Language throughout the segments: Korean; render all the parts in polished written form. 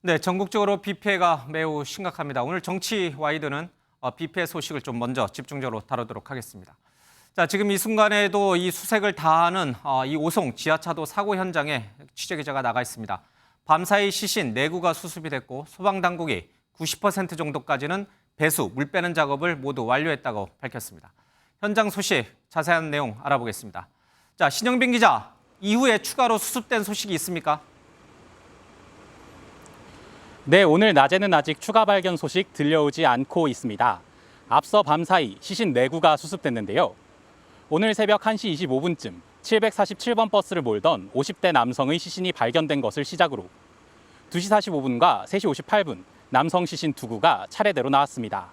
네, 전국적으로 비 피해가 매우 심각합니다. 오늘 정치 와이드는 비 피해 소식을 좀 먼저 집중적으로 다루도록 하겠습니다. 자, 지금 이 순간에도 이 수색을 다하는 이 오송 지하차도 사고 현장에 취재기자가 나가 있습니다. 밤사이 시신 4구가 수습이 됐고 소방당국이 90% 정도까지는 배수, 물 빼는 작업을 모두 완료했다고 밝혔습니다. 현장 소식 자세한 내용 알아보겠습니다. 자, 신영빈 기자, 이후에 추가로 수습된 소식이 있습니까? 네, 오늘 낮에는 아직 추가 발견 소식 들려오지 않고 있습니다. 앞서 밤사이 시신 4구가 수습됐는데요. 오늘 새벽 1시 25분쯤 747번 버스를 몰던 50대 남성의 시신이 발견된 것을 시작으로 2시 45분과 3시 58분 남성 시신 2구가 차례대로 나왔습니다.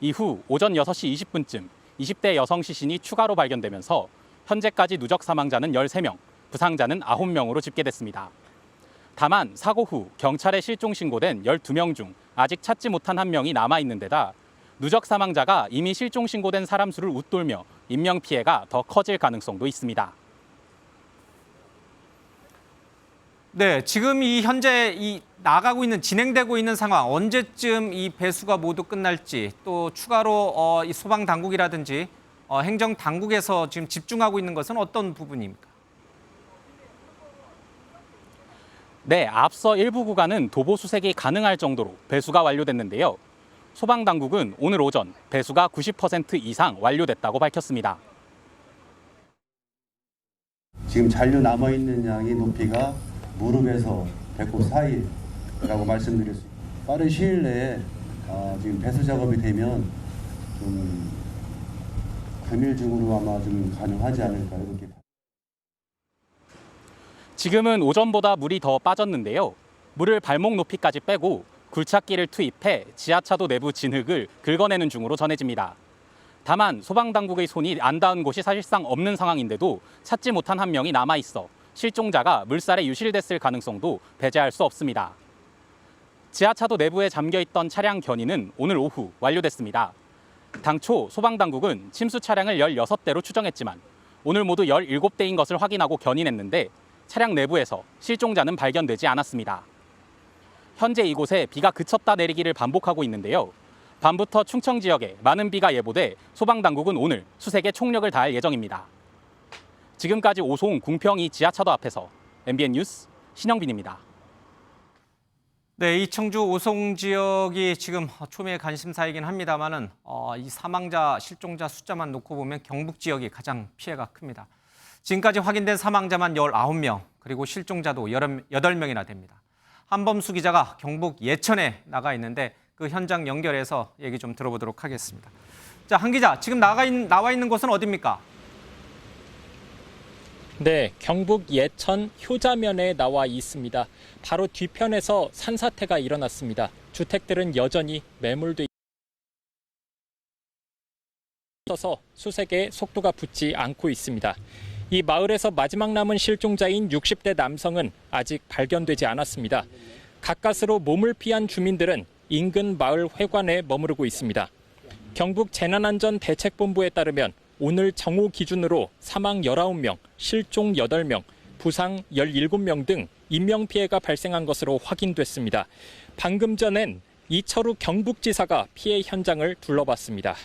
이후 오전 6시 20분쯤 20대 여성 시신이 추가로 발견되면서 현재까지 누적 사망자는 13명, 부상자는 9명으로 집계됐습니다. 다만 사고 후 경찰에 실종 신고된 12명 중 아직 찾지 못한 1명이 남아있는 데다 누적 사망자가 이미 실종 신고된 사람 수를 웃돌며 인명피해가 더 커질 가능성도 있습니다. 네, 지금 현재 나가고 있는 진행되고 있는 상황, 언제쯤 이 배수가 모두 끝날지, 또 추가로 이 소방 당국이라든지 행정 당국에서 지금 집중하고 있는 것은 어떤 부분입니까? 네, 앞서 일부 구간은 도보 수색이 가능할 정도로 배수가 완료됐는데요. 소방당국은 오늘 오전 배수가 90% 이상 완료됐다고 밝혔습니다. 지금 잔류 남아있는 양의 높이가 무릎에서 배꼽 사이라고 말씀드릴 수 있습니다. 빠른 시일 내에 지금 배수 작업이 되면 좀 금일 중으로 아마 좀 가능하지 않을까 이렇게. 지금은 오전보다 물이 더 빠졌는데요. 물을 발목 높이까지 빼고 굴착기를 투입해 지하차도 내부 진흙을 긁어내는 중으로 전해집니다. 다만 소방당국의 손이 안 닿은 곳이 사실상 없는 상황인데도 찾지 못한 1명이 남아있어 실종자가 물살에 유실됐을 가능성도 배제할 수 없습니다. 지하차도 내부에 잠겨있던 차량 견인은 오늘 오후 완료됐습니다. 당초 소방당국은 침수 차량을 16대로 추정했지만 오늘 모두 17대인 것을 확인하고 견인했는데 차량 내부에서 실종자는 발견되지 않았습니다. 현재 이곳에 비가 그쳤다 내리기를 반복하고 있는데요. 밤부터 충청 지역에 많은 비가 예보돼 소방당국은 오늘 수색에 총력을 다할 예정입니다. 지금까지 오송 궁평이 지하차도 앞에서 MBN 뉴스 신영빈입니다. 네, 이 청주 오송 지역이 지금 초미의 관심사이긴 합니다만은 이 사망자, 실종자 숫자만 놓고 보면 경북 지역이 가장 피해가 큽니다. 지금까지 확인된 사망자만 19명, 그리고 실종자도 8명이나 됩니다. 한범수 기자가 경북 예천에 나가 있는데 그 현장 연결해서 얘기 좀 들어보도록 하겠습니다. 자, 한 기자, 지금 나와 있는 곳은 어디입니까? 네, 경북 예천 효자면에 나와 있습니다. 바로 뒤편에서 산사태가 일어났습니다. 주택들은 여전히 매몰돼 있어서 수색에 속도가 붙지 않고 있습니다. 이 마을에서 마지막 남은 실종자인 60대 남성은 아직 발견되지 않았습니다. 가까스로 몸을 피한 주민들은 인근 마을 회관에 머무르고 있습니다. 경북 재난안전대책본부에 따르면 오늘 정오 기준으로 사망 19명, 실종 8명, 부상 17명 등 인명피해가 발생한 것으로 확인됐습니다. 방금 전엔 이철우 경북지사가 피해 현장을 둘러봤습니다.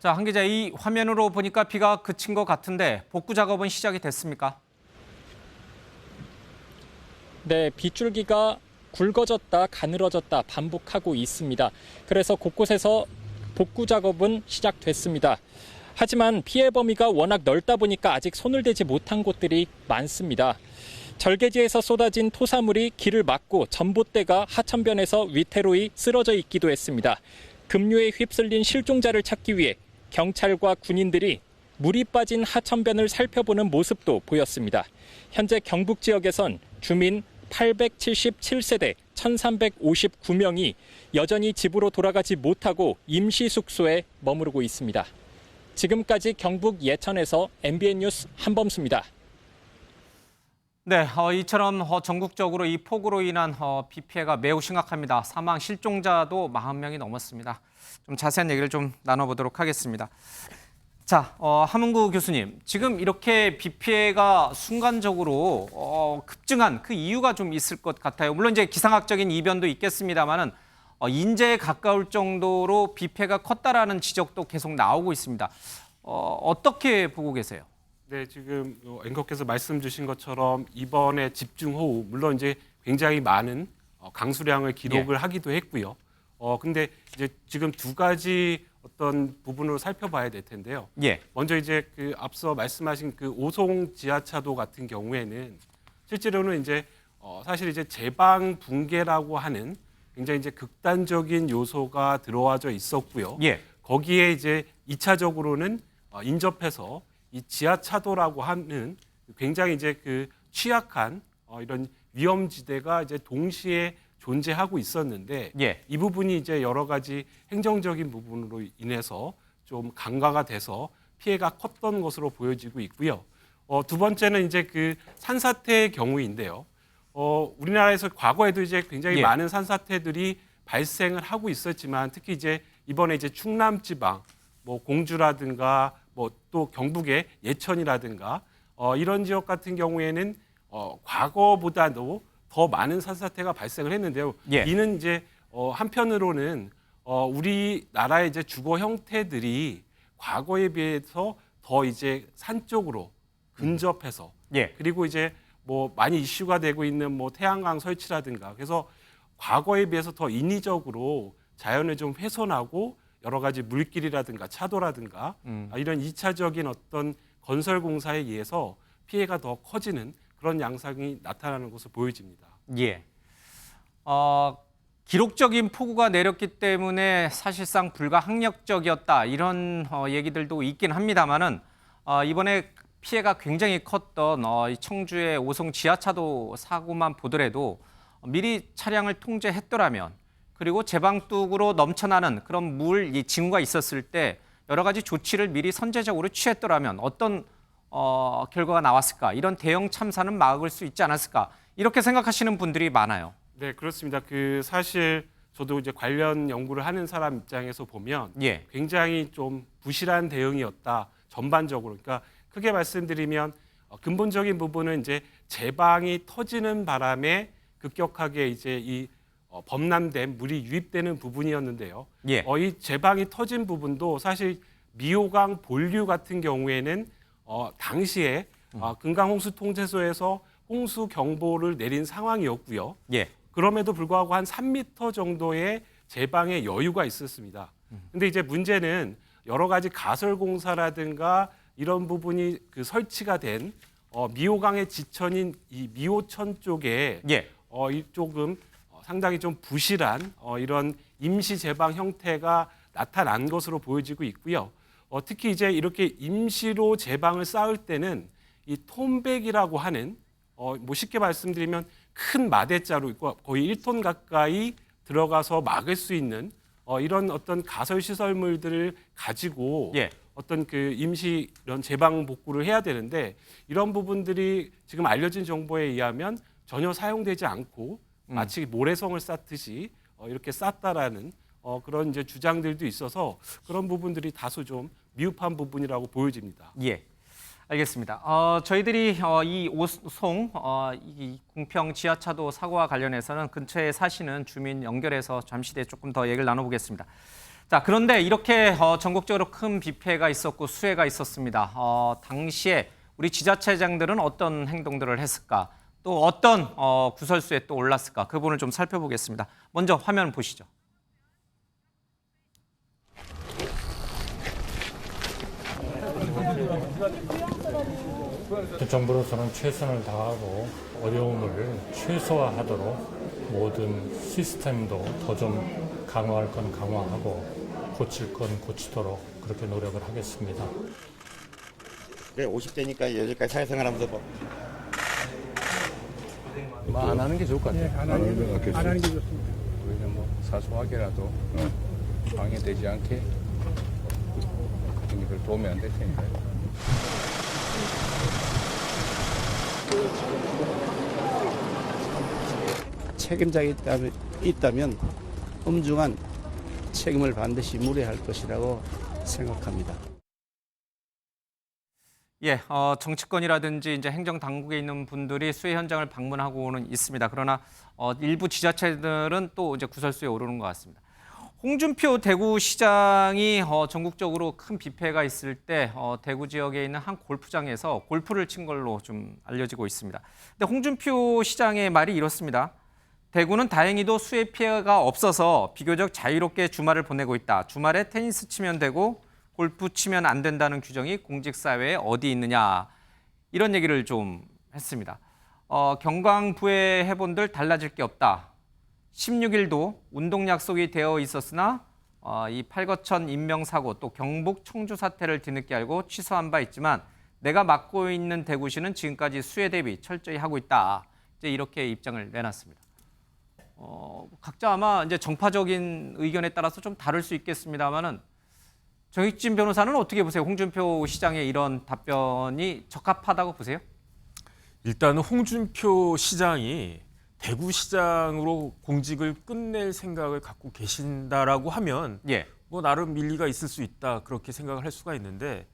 자, 한 기자, 이 화면으로 보니까 비가 그친 것 같은데 복구 작업은 시작이 됐습니까? 네, 빗줄기가 굵어졌다 가늘어졌다 반복하고 있습니다. 그래서 곳곳에서 복구 작업은 시작됐습니다. 하지만 피해 범위가 워낙 넓다 보니까 아직 손을 대지 못한 곳들이 많습니다. 절개지에서 쏟아진 토사물이 길을 막고 전봇대가 하천변에서 위태로이 쓰러져 있기도 했습니다. 급류에 휩쓸린 실종자를 찾기 위해 경찰과 군인들이 물이 빠진 하천변을 살펴보는 모습도 보였습니다. 현재 경북 지역에선 주민 877세대 1359명이 여전히 집으로 돌아가지 못하고 임시 숙소에 머무르고 있습니다. 지금까지 경북 예천에서 MBN 뉴스 한범수입니다. 네, 이처럼 전국적으로 이 폭우로 인한 비 피해가 매우 심각합니다. 사망 실종자도 40명이 넘었습니다. 좀 자세한 얘기를 좀 나눠보도록 하겠습니다. 자, 함은구 교수님, 지금 이렇게 비 피해가 순간적으로 급증한 그 이유가 좀 있을 것 같아요. 물론 이제 기상학적인 이변도 있겠습니다만은 인재에 가까울 정도로 비 피해가 컸다라는 지적도 계속 나오고 있습니다. 어떻게 보고 계세요? 네, 지금 앵커께서 말씀 주신 것처럼 이번에 집중호우, 물론 이제 굉장히 많은 강수량을 기록을 하기도 했고요. 근데 이제 지금 두 가지 어떤 부분으로 살펴봐야 될 텐데요. 예. 먼저 이제 그 앞서 말씀하신 그 오송 지하차도 같은 경우에는 실제로는 이제 사실 이제 제방 붕괴라고 하는 굉장히 이제 극단적인 요소가 들어와져 있었고요. 예. 거기에 이제 2차적으로는 인접해서 이 지하차도라고 하는 굉장히 이제 그 취약한 이런 위험지대가 이제 동시에 존재하고 있었는데 예. 이 부분이 이제 여러 가지 행정적인 부분으로 인해서 좀 강화가 돼서 피해가 컸던 것으로 보여지고 있고요. 두 번째는 이제 그 산사태의 경우인데요. 우리나라에서 과거에도 이제 굉장히 예. 많은 산사태들이 발생을 하고 있었지만 특히 이제 이번에 이제 충남 지방, 뭐 공주라든가 뭐 또 경북의 예천이라든가 이런 지역 같은 경우에는 과거보다도 더 많은 산사태가 발생을 했는데요. 예. 이는 이제 한편으로는 우리나라의 이제 주거 형태들이 과거에 비해서 더 이제 산 쪽으로 근접해서 예. 그리고 이제 뭐 많이 이슈가 되고 있는 뭐 태양광 설치라든가 그래서 과거에 비해서 더 인위적으로 자연을 좀 훼손하고 여러 가지 물길이라든가 차도라든가 이런 2차적인 어떤 건설 공사에 의해서 피해가 더 커지는 그런 양상이 나타나는 것으로 보여집니다. 예. 기록적인 폭우가 내렸기 때문에 사실상 불가항력적이었다 이런 얘기들도 있긴 합니다만은 이번에 피해가 굉장히 컸던 이 청주의 오송 지하차도 사고만 보더라도 미리 차량을 통제했더라면 그리고 제방뚝으로 넘쳐나는 그런 이 징후가 있었을 때 여러 가지 조치를 미리 선제적으로 취했더라면 어떤 결과가 나왔을까? 이런 대형 참사는 막을 수 있지 않았을까? 이렇게 생각하시는 분들이 많아요. 네, 그렇습니다. 그 사실 저도 이제 관련 연구를 하는 사람 입장에서 보면 예. 굉장히 좀 부실한 대응이었다. 전반적으로. 그러니까 크게 말씀드리면 근본적인 부분은 이제 제방이 터지는 바람에 급격하게 이제 이 범람된 물이 유입되는 부분이었는데요. 예. 이 제방이 터진 부분도 사실 미호강 본류 같은 경우에는 당시에 금강홍수통제소에서 홍수 경보를 내린 상황이었고요. 예. 그럼에도 불구하고 한 3m 정도의 제방의 여유가 있었습니다. 근데 이제 문제는 여러 가지 가설 공사라든가 이런 부분이 그 설치가 된 미호강의 지천인 이 미호천 쪽에 예. 이 조금 상당히 좀 부실한 이런 임시 제방 형태가 나타난 것으로 보여지고 있고요. 특히 이제 이렇게 임시로 제방을 쌓을 때는 이 톰백이라고 하는 뭐 쉽게 말씀드리면 큰 마대자루 거의 1톤 가까이 들어가서 막을 수 있는 이런 어떤 가설 시설물들을 가지고 예. 어떤 그 임시 이런 제방 복구를 해야 되는데 이런 부분들이 지금 알려진 정보에 의하면 전혀 사용되지 않고 마치 모래성을 쌓듯이 이렇게 쌓다라는 그런 이제 주장들도 있어서 그런 부분들이 다소 좀 미흡한 부분이라고 보여집니다. 예. 알겠습니다. 저희들이 이 오송 이 궁평 지하차도 사고와 관련해서는 근처에 사시는 주민 연결해서 잠시 뒤에 조금 더 얘기를 나눠보겠습니다. 자, 그런데 이렇게 전국적으로 큰 비 피해가 있었고 수해가 있었습니다. 당시에 우리 지자체장들은 어떤 행동들을 했을까? 또 어떤 구설수에 또 올랐을까? 그 부분을 좀 살펴보겠습니다. 먼저 화면 보시죠. 정부로서는 최선을 다하고 어려움을 최소화하도록 모든 시스템도 더 좀 강화할 건 강화하고 고칠 건 고치도록 그렇게 노력을 하겠습니다. 그래 50대니까 여기까지 사회생활하면서 뭐 안 하는 게 좋을 것 같아요. 네, 안 하는 게 좋습니다. 우리는 뭐 사소하게라도 방해되지 않게 그걸 도움이 안 될 테니까요. 책임자가 있다면 엄중한 책임을 반드시 물어야 할 것이라고 생각합니다. 예, 정치권이라든지 이제 행정 당국에 있는 분들이 수해 현장을 방문하고는 있습니다. 그러나 일부 지자체들은 또 이제 구설수에 오르는 것 같습니다. 홍준표 대구시장이 전국적으로 큰 비패가 있을 때 대구 지역에 있는 한 골프장에서 골프를 친 걸로 좀 알려지고 있습니다. 근데 홍준표 시장의 말이 이렇습니다. 대구는 다행히도 수해 피해가 없어서 비교적 자유롭게 주말을 보내고 있다. 주말에 테니스 치면 되고 골프 치면 안 된다는 규정이 공직사회에 어디 있느냐. 이런 얘기를 좀 했습니다. 경광부의 해본들 달라질 게 없다. 16일도 운동 약속이 되어 있었으나 이 팔거천 인명사고 또 경북 청주 사태를 뒤늦게 알고 취소한 바 있지만 내가 맡고 있는 대구시는 지금까지 수해 대비 철저히 하고 있다. 이제 이렇게 입장을 내놨습니다. 각자 아마 이제 정파적인 의견에 따라서 좀 다를 수 있겠습니다만은 정익진 변호사는 어떻게 보세요? 홍준표 시장의 이런 답변이 적합하다고 보세요? 일단은 홍준표 시장이 대구시장으로 공직을 끝낼 생각을 갖고 계신다라고 하면 예. 뭐 나름 일리가 있을 수 있다 그렇게 생각을 할 수가 있는데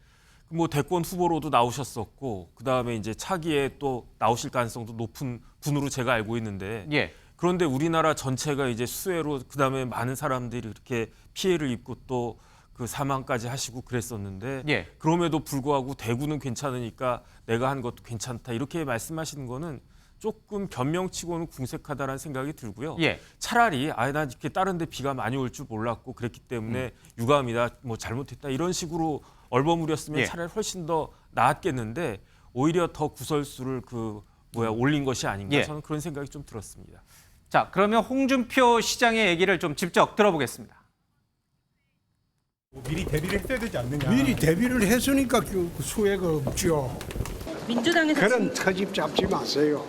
뭐 대권 후보로도 나오셨었고 그 다음에 이제 차기에 또 나오실 가능성도 높은 분으로 제가 알고 있는데 예. 그런데 우리나라 전체가 이제 수해로 그 다음에 많은 사람들이 이렇게 피해를 입고 또 그 사망까지 하시고 그랬었는데 예. 그럼에도 불구하고 대구는 괜찮으니까 내가 한 것도 괜찮다 이렇게 말씀하시는 거는 조금 변명치고는 궁색하다라는 생각이 들고요. 예. 차라리 난 이렇게 다른 데 비가 많이 올 줄 몰랐고 그랬기 때문에 유감이다 뭐 잘못했다 이런 식으로 얼버무렸으면 예. 차라리 훨씬 더 나았겠는데 오히려 더 구설수를 올린 것이 아닌가 예. 저는 그런 생각이 좀 들었습니다. 자, 그러면 홍준표 시장의 얘기를 좀 직접 들어보겠습니다. 미리 대비를 했어야 되지 않느냐. 미리 대비를 했으니까 그 수혜가 없죠. 민주당에서 그런 터집 잡지 마세요.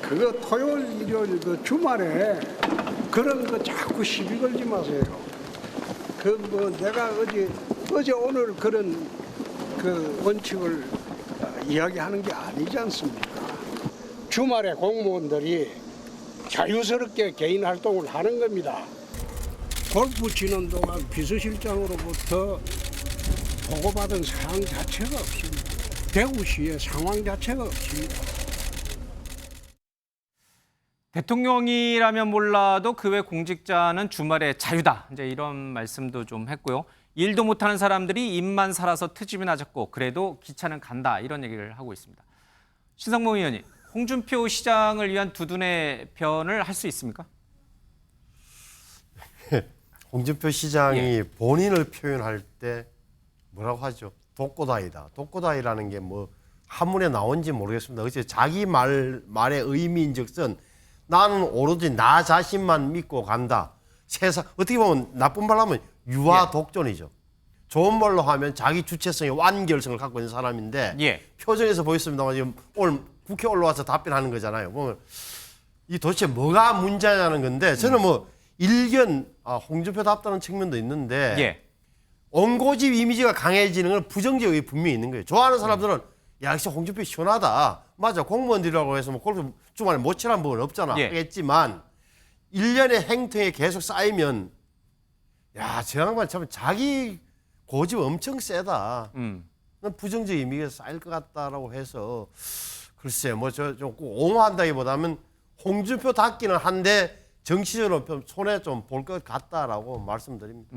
그거 토요일, 일요일 그 주말에 그런 거 자꾸 시비 걸지 마세요. 그 뭐 내가 어제 오늘 그런 그 원칙을 이야기하는 게 아니지 않습니까? 주말에 공무원들이 자유스럽게 개인 활동을 하는 겁니다. 골프 치는 동안 비서실장으로부터 보고받은 사항 자체가 없습니다. 대구시의 상황 자체가 없습니다. 대통령이라면 몰라도 그 외 공직자는 주말에 자유다. 이제 이런 말씀도 좀 했고요. 일도 못하는 사람들이 입만 살아서 트집이 낮았고 그래도 기차는 간다. 이런 얘기를 하고 있습니다. 신상모 의원님, 홍준표 시장을 위한 두둔의 변을 할 수 있습니까? 홍준표 시장이 본인을 표현할 때 뭐라고 하죠? 독고다이다. 독고다이라는 게 뭐 한문에 나온지 모르겠습니다. 어째 자기 말의 의미인즉슨 나는 오로지 나 자신만 믿고 간다. 세상 어떻게 보면 나쁜 말로 하면 유아 독존이죠. 좋은 말로 하면 자기 주체성의 완결성을 갖고 있는 사람인데 표정에서 보였습니다만 지금 오늘 국회 올라와서 답변하는 거잖아요. 보면 이 도대체 뭐가 문제냐는 건데 저는 뭐 일견 홍준표답다는 측면도 있는데 원고집 이미지가 강해지는 건 부정적이 분명히 있는 거예요. 좋아하는 사람들은 야 역시 홍준표 시원하다. 맞아 공무원들이라고 해서 뭐 골프 주말에 못 치라는 부분은 없잖아. 하겠지만 1년의 행태에 계속 쌓이면 야 저 양반 참 자기 고집 엄청 세다. 부정적 이미지가 쌓일 것 같다라고 해서 글쎄 뭐 저 좀 옹호한다기보다는 홍준표답기는 한데 정치적으로 손에 좀 볼 것 같다라고 말씀드립니다.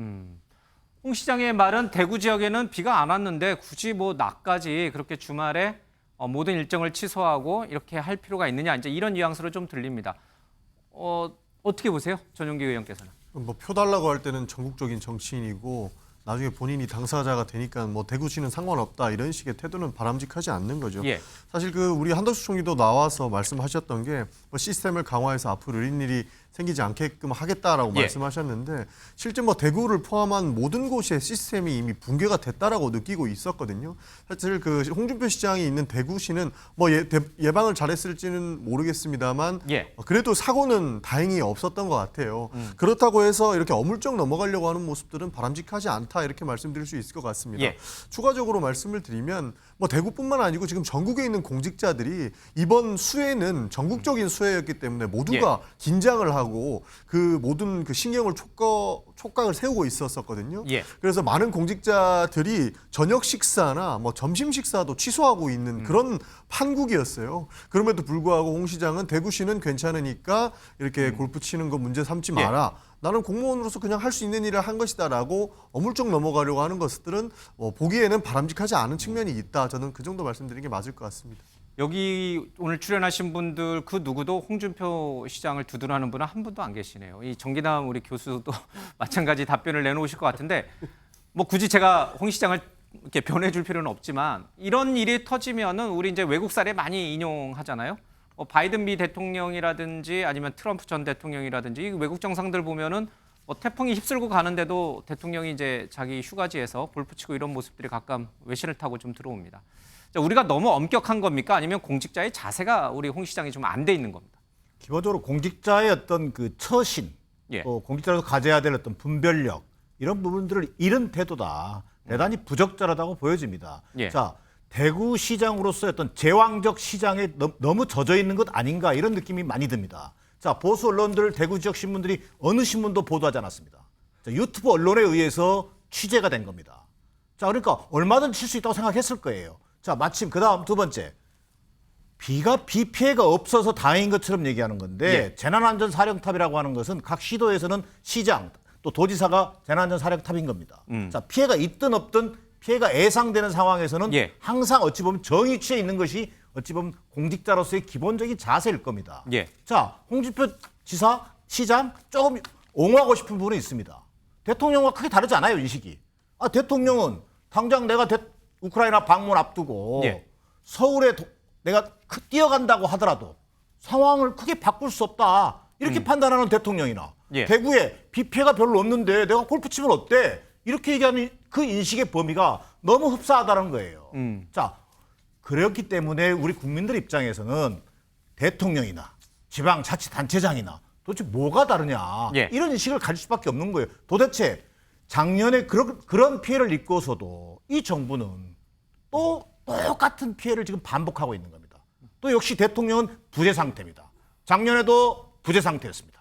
홍 시장의 말은 대구 지역에는 비가 안 왔는데 굳이 뭐 낮까지 그렇게 주말에 모든 일정을 취소하고 이렇게 할 필요가 있느냐 이제 이런 뉘앙스로 좀 들립니다. 어떻게 보세요, 전용기 의원께서는? 뭐 표 달라고 할 때는 전국적인 정치인이고 나중에 본인이 당사자가 되니까 뭐 대구시는 상관없다 이런 식의 태도는 바람직하지 않는 거죠. 사실 그 우리 한덕수 총리도 나와서 말씀하셨던 게 뭐 시스템을 강화해서 앞으로 이런 일이 생기지 않게끔 하겠다라고 말씀하셨는데 실제 뭐 대구를 포함한 모든 곳의 시스템이 이미 붕괴가 됐다라고 느끼고 있었거든요. 사실 그 홍준표 시장이 있는 대구시는 뭐 예방을 잘했을지는 모르겠습니다만 그래도 사고는 다행히 없었던 것 같아요. 그렇다고 해서 이렇게 어물쩍 넘어가려고 하는 모습들은 바람직하지 않다 이렇게 말씀드릴 수 있을 것 같습니다. 추가적으로 말씀을 드리면 뭐 대구뿐만 아니고 지금 전국에 있는 공직자들이 이번 수해는 전국적인 수해였기 때문에 모두가 긴장을 하고 하고 그 모든 그 신경을 촉각을 세우고 있었거든요. 예. 그래서 많은 공직자들이 저녁 식사나 뭐 점심 식사도 취소하고 있는 그런 판국이었어요. 그럼에도 불구하고 홍 시장은 대구시는 괜찮으니까 이렇게 골프 치는 거 문제 삼지 마라. 나는 공무원으로서 그냥 할 수 있는 일을 한 것이다라고 어물쩍 넘어가려고 하는 것들은 보기에는 바람직하지 않은 측면이 있다. 저는 그 정도 말씀드리는 게 맞을 것 같습니다. 여기 오늘 출연하신 분들 그 누구도 홍준표 시장을 두둔하는 분은 한 분도 안 계시네요. 이 정기남 우리 교수도 마찬가지 답변을 내놓으실 것 같은데 뭐 굳이 제가 홍 시장을 이렇게 변해줄 필요는 없지만 이런 일이 터지면은 우리 이제 외국 사례 많이 인용하잖아요. 바이든 미 대통령이라든지 아니면 트럼프 전 대통령이라든지 이 외국 정상들 보면은 태풍이 휩쓸고 가는데도 대통령이 이제 자기 휴가지에서 골프 치고 이런 모습들이 가끔 외신을 타고 좀 들어옵니다. 자, 우리가 너무 엄격한 겁니까? 아니면 공직자의 자세가 우리 홍 시장이 좀 안 돼 있는 겁니다. 기본적으로 공직자의 어떤 그 처신, 또 공직자로서 가져야 될 어떤 분별력 이런 부분들을 잃은 태도다. 대단히 부적절하다고 보여집니다. 자, 대구시장으로서의 어떤 제왕적 시장에 너무 젖어 있는 것 아닌가 이런 느낌이 많이 듭니다. 자, 보수 언론들, 대구 지역 신문들이 어느 신문도 보도하지 않았습니다. 자, 유튜브 언론에 의해서 취재가 된 겁니다. 자, 그러니까 얼마든지 칠 수 있다고 생각했을 거예요. 자, 마침 그다음 두 번째. 비 피해가 없어서 다행인 것처럼 얘기하는 건데 재난안전사령탑이라고 하는 것은 각 시도에서는 시장 또 도지사가 재난안전사령탑인 겁니다. 자, 피해가 있든 없든 피해가 예상되는 상황에서는 항상 어찌 보면 정의 취해 있는 것이 어찌 보면 공직자로서의 기본적인 자세일 겁니다. 자, 홍준표 지사, 시장 조금 옹호하고 싶은 부분이 있습니다. 대통령과 크게 다르지 않아요, 인식이. 대통령은 당장 내가 우크라이나 방문 앞두고 서울에 내가 뛰어간다고 하더라도 상황을 크게 바꿀 수 없다. 이렇게 판단하는 대통령이나 대구에 비 피해가 별로 없는데 내가 골프 치면 어때? 이렇게 얘기하는 그 인식의 범위가 너무 흡사하다는 거예요. 자, 그렇기 때문에 우리 국민들 입장에서는 대통령이나 지방자치단체장이나 도대체 뭐가 다르냐 이런 인식을 가질 수밖에 없는 거예요. 도대체 작년에 그런 피해를 입고서도 이 정부는 또 똑같은 피해를 지금 반복하고 있는 겁니다. 또 역시 대통령은 부재 상태입니다. 작년에도 부재 상태였습니다.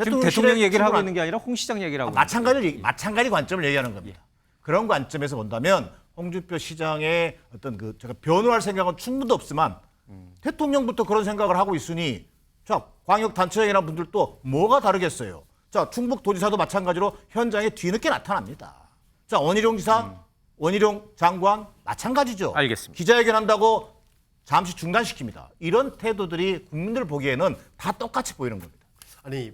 지금 대통령 얘기를 하고 있는 게 아니라 홍 시장 얘기를 하고 마찬가지 관점을 얘기하는 겁니다. 그런 관점에서 본다면 홍준표 시장의 어떤 제가 변호할 생각은 충분도 없지만 대통령부터 그런 생각을 하고 있으니 자, 광역단체장이라는 분들도 뭐가 다르겠어요. 자, 충북도지사도 마찬가지로 현장에 뒤늦게 나타납니다. 자, 원희룡 지사, 원희룡 장관 마찬가지죠. 알겠습니다. 기자회견 한다고 잠시 중단시킵니다. 이런 태도들이 국민들 보기에는 다 똑같이 보이는 겁니다. 아니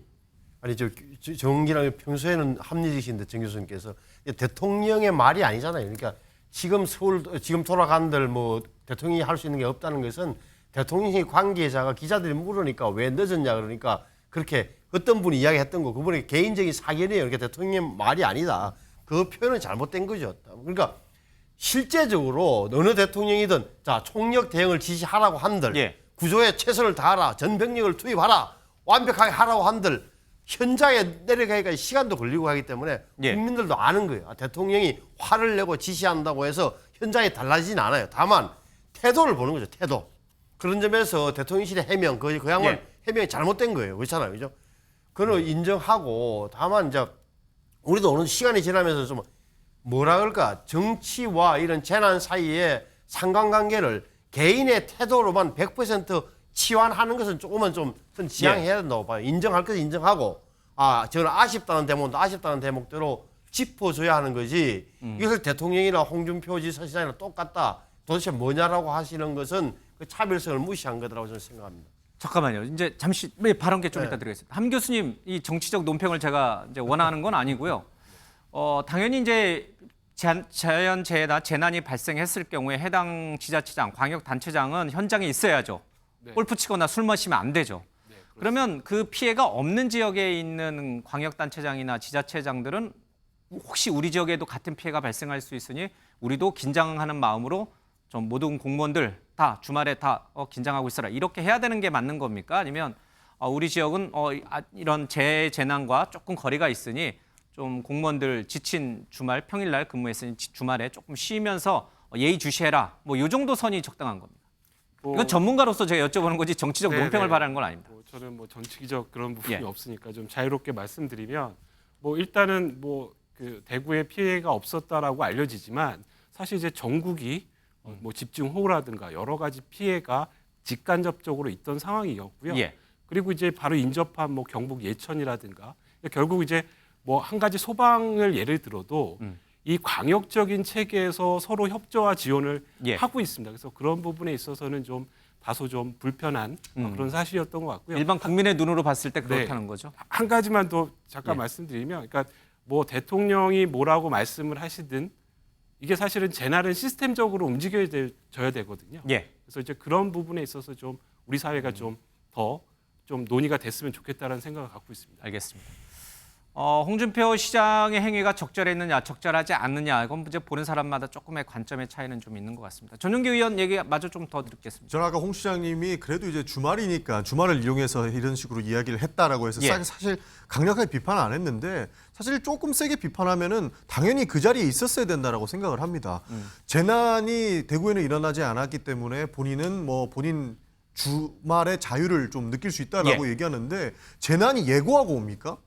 정기랑 평소에는 합리적이신데 정 교수님께서 대통령의 말이 아니잖아요. 그러니까 지금 돌아간들 뭐 대통령이 할 수 있는 게 없다는 것은 대통령이 관계자가 기자들이 물으니까 왜 늦었냐 그러니까 그렇게 어떤 분이 이야기했던 거 그분의 개인적인 사견이에요. 그러니까 대통령의 말이 아니다. 그 표현은 잘못된 거죠. 그러니까 실제적으로 어느 대통령이든 자 총력 대응을 지시하라고 한들 구조에 최선을 다하라 전병력을 투입하라 완벽하게 하라고 한들 현장에 내려가기까지 시간도 걸리고 하기 때문에 국민들도 아는 거예요. 대통령이 화를 내고 지시한다고 해서 현장이 달라지진 않아요. 다만 태도를 보는 거죠. 태도. 그런 점에서 대통령실의 해명, 그 양반 해명이 잘못된 거예요. 그렇잖아요. 그죠? 그건 인정하고 다만 이제 우리도 어느 시간이 지나면서 좀 뭐라 그럴까 정치와 이런 재난 사이에 상관관계를 개인의 태도로만 100% 치환하는 것은 조금은 좀 지양해야 된다고 봐요. 인정할 것은 인정하고 저는 아쉽다는 대목도 아쉽다는 대목대로 짚어줘야 하는 거지 이것을 대통령이나 홍준표 지사 시장이랑 똑같다. 도대체 뭐냐라고 하시는 것은 그 차별성을 무시한 거라고 저는 생각합니다. 잠깐만요. 이제 잠시 발언께 좀 이따 드리겠습니다. 함 교수님, 이 정치적 논평을 제가 이제 원하는 건 아니고요. 당연히 이제 자연재해나 재난이 발생했을 경우에 해당 지자체장, 광역단체장은 현장에 있어야죠. 골프 치거나 술 마시면 안 되죠. 그러면 그 피해가 없는 지역에 있는 광역단체장이나 지자체장들은 혹시 우리 지역에도 같은 피해가 발생할 수 있으니 우리도 긴장하는 마음으로 좀 모든 공무원들 다 주말에 다 긴장하고 있어라. 이렇게 해야 되는 게 맞는 겁니까? 아니면 우리 지역은 이런 재난과 조금 거리가 있으니 좀 공무원들 지친 주말 평일날 근무했으니 주말에 조금 쉬면서 예의주시해라. 뭐 이 정도 선이 적당한 겁니다. 이건 전문가로서 제가 여쭤보는 거지 정치적 네네. 논평을 바라는 건 아닙니다. 저는 뭐 정치적 그런 부분이 예. 없으니까 좀 자유롭게 말씀드리면 뭐 일단은 뭐 그 대구에 피해가 없었다라고 알려지지만 사실 이제 전국이 뭐 집중호우라든가 여러 가지 피해가 직간접적으로 있던 상황이었고요. 예. 그리고 이제 바로 인접한 뭐 경북 예천이라든가 결국 이제 뭐 한 가지 소방을 예를 들어도 이 광역적인 체계에서 서로 협조와 지원을 예. 하고 있습니다. 그래서 그런 부분에 있어서는 좀 다소 좀 불편한 그런 사실이었던 것 같고요. 일반 국민의 눈으로 봤을 때 그렇다는 네. 거죠. 한 가지만 더 잠깐 예. 말씀드리면, 그러니까 뭐 대통령이 뭐라고 말씀을 하시든 이게 사실은 재난은 시스템적으로 움직여져야 되거든요. 예. 그래서 이제 그런 부분에 있어서 좀 우리 사회가 좀 더 좀 논의가 됐으면 좋겠다는 생각을 갖고 있습니다. 알겠습니다. 홍준표 시장의 행위가 적절했느냐, 적절하지 않느냐, 이건 이제 보는 사람마다 조금의 관점의 차이는 좀 있는 것 같습니다. 전용기 의원 얘기 마저 좀 더 듣겠습니다. 저는 아까 홍 시장님이 그래도 이제 주말이니까 주말을 이용해서 이런 식으로 이야기를 했다라고 해서 예. 사실 강력하게 비판 안 했는데 사실 조금 세게 비판하면은 당연히 그 자리에 있었어야 된다라고 생각을 합니다. 재난이 대구에는 일어나지 않았기 때문에 본인은 뭐 본인 주말의 자유를 좀 느낄 수 있다라고 예. 얘기하는데 재난이 예고하고 옵니까?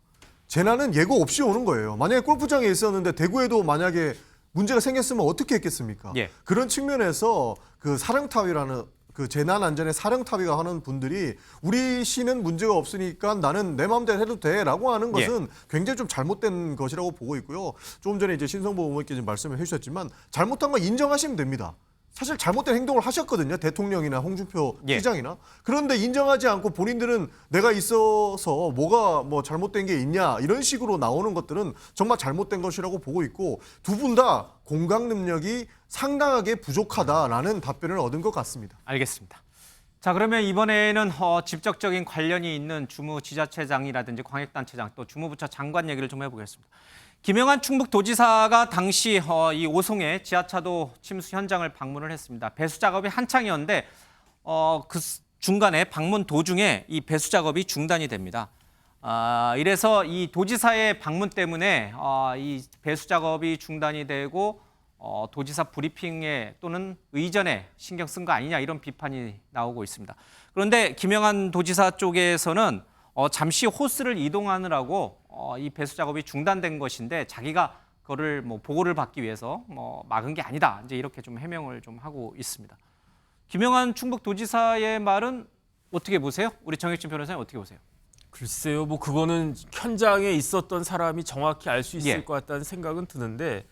재난은 예고 없이 오는 거예요. 만약에 골프장에 있었는데 대구에도 만약에 문제가 생겼으면 어떻게 했겠습니까? 예. 그런 측면에서 그 사령탑이라는 그 재난 안전의 사령탑이가 하는 분들이 우리 시는 문제가 없으니까 나는 내 마음대로 해도 돼라고 하는 것은 굉장히 좀 잘못된 것이라고 보고 있고요. 조금 전에 이제 신성보 의원께서 말씀을 해주셨지만 잘못한 거 인정하시면 됩니다. 사실 잘못된 행동을 하셨거든요. 대통령이나 홍준표 예. 시장이나. 그런데 인정하지 않고 본인들은 내가 있어서 뭐가 뭐 잘못된 게 있냐 이런 식으로 나오는 것들은 정말 잘못된 것이라고 보고 있고 두 분 다 공감 능력이 상당하게 부족하다라는 답변을 얻은 것 같습니다. 알겠습니다. 자, 그러면 이번에는 직접적인 관련이 있는 주무지자체장이라든지 광역단체장 또 주무부처 장관 얘기를 좀 해보겠습니다. 김영한 충북도지사가 당시 이 오송의 지하차도 침수 현장을 방문을 했습니다. 배수 작업이 한창이었는데 그 중간에 방문 도중에 이 배수 작업이 중단이 됩니다. 이래서 이 도지사의 방문 때문에 이 배수 작업이 중단이 되고 도지사 브리핑에 또는 의전에 신경 쓴 거 아니냐 이런 비판이 나오고 있습니다. 그런데 김영한 도지사 쪽에서는 잠시 호스를 이동하느라고 이 배수 작업이 중단된 것인데 자기가 그거를 뭐 보고를 받기 위해서 뭐 막은 게 아니다. 이제 이렇게 좀 해명을 좀 하고 있습니다. 김영한 충북도지사의 말은 어떻게 보세요? 우리 정혁진 변호사님 어떻게 보세요? 글쎄요, 뭐 그거는 현장에 있었던 사람이 정확히 알 수 있을 예. 것 같다는 생각은 드는데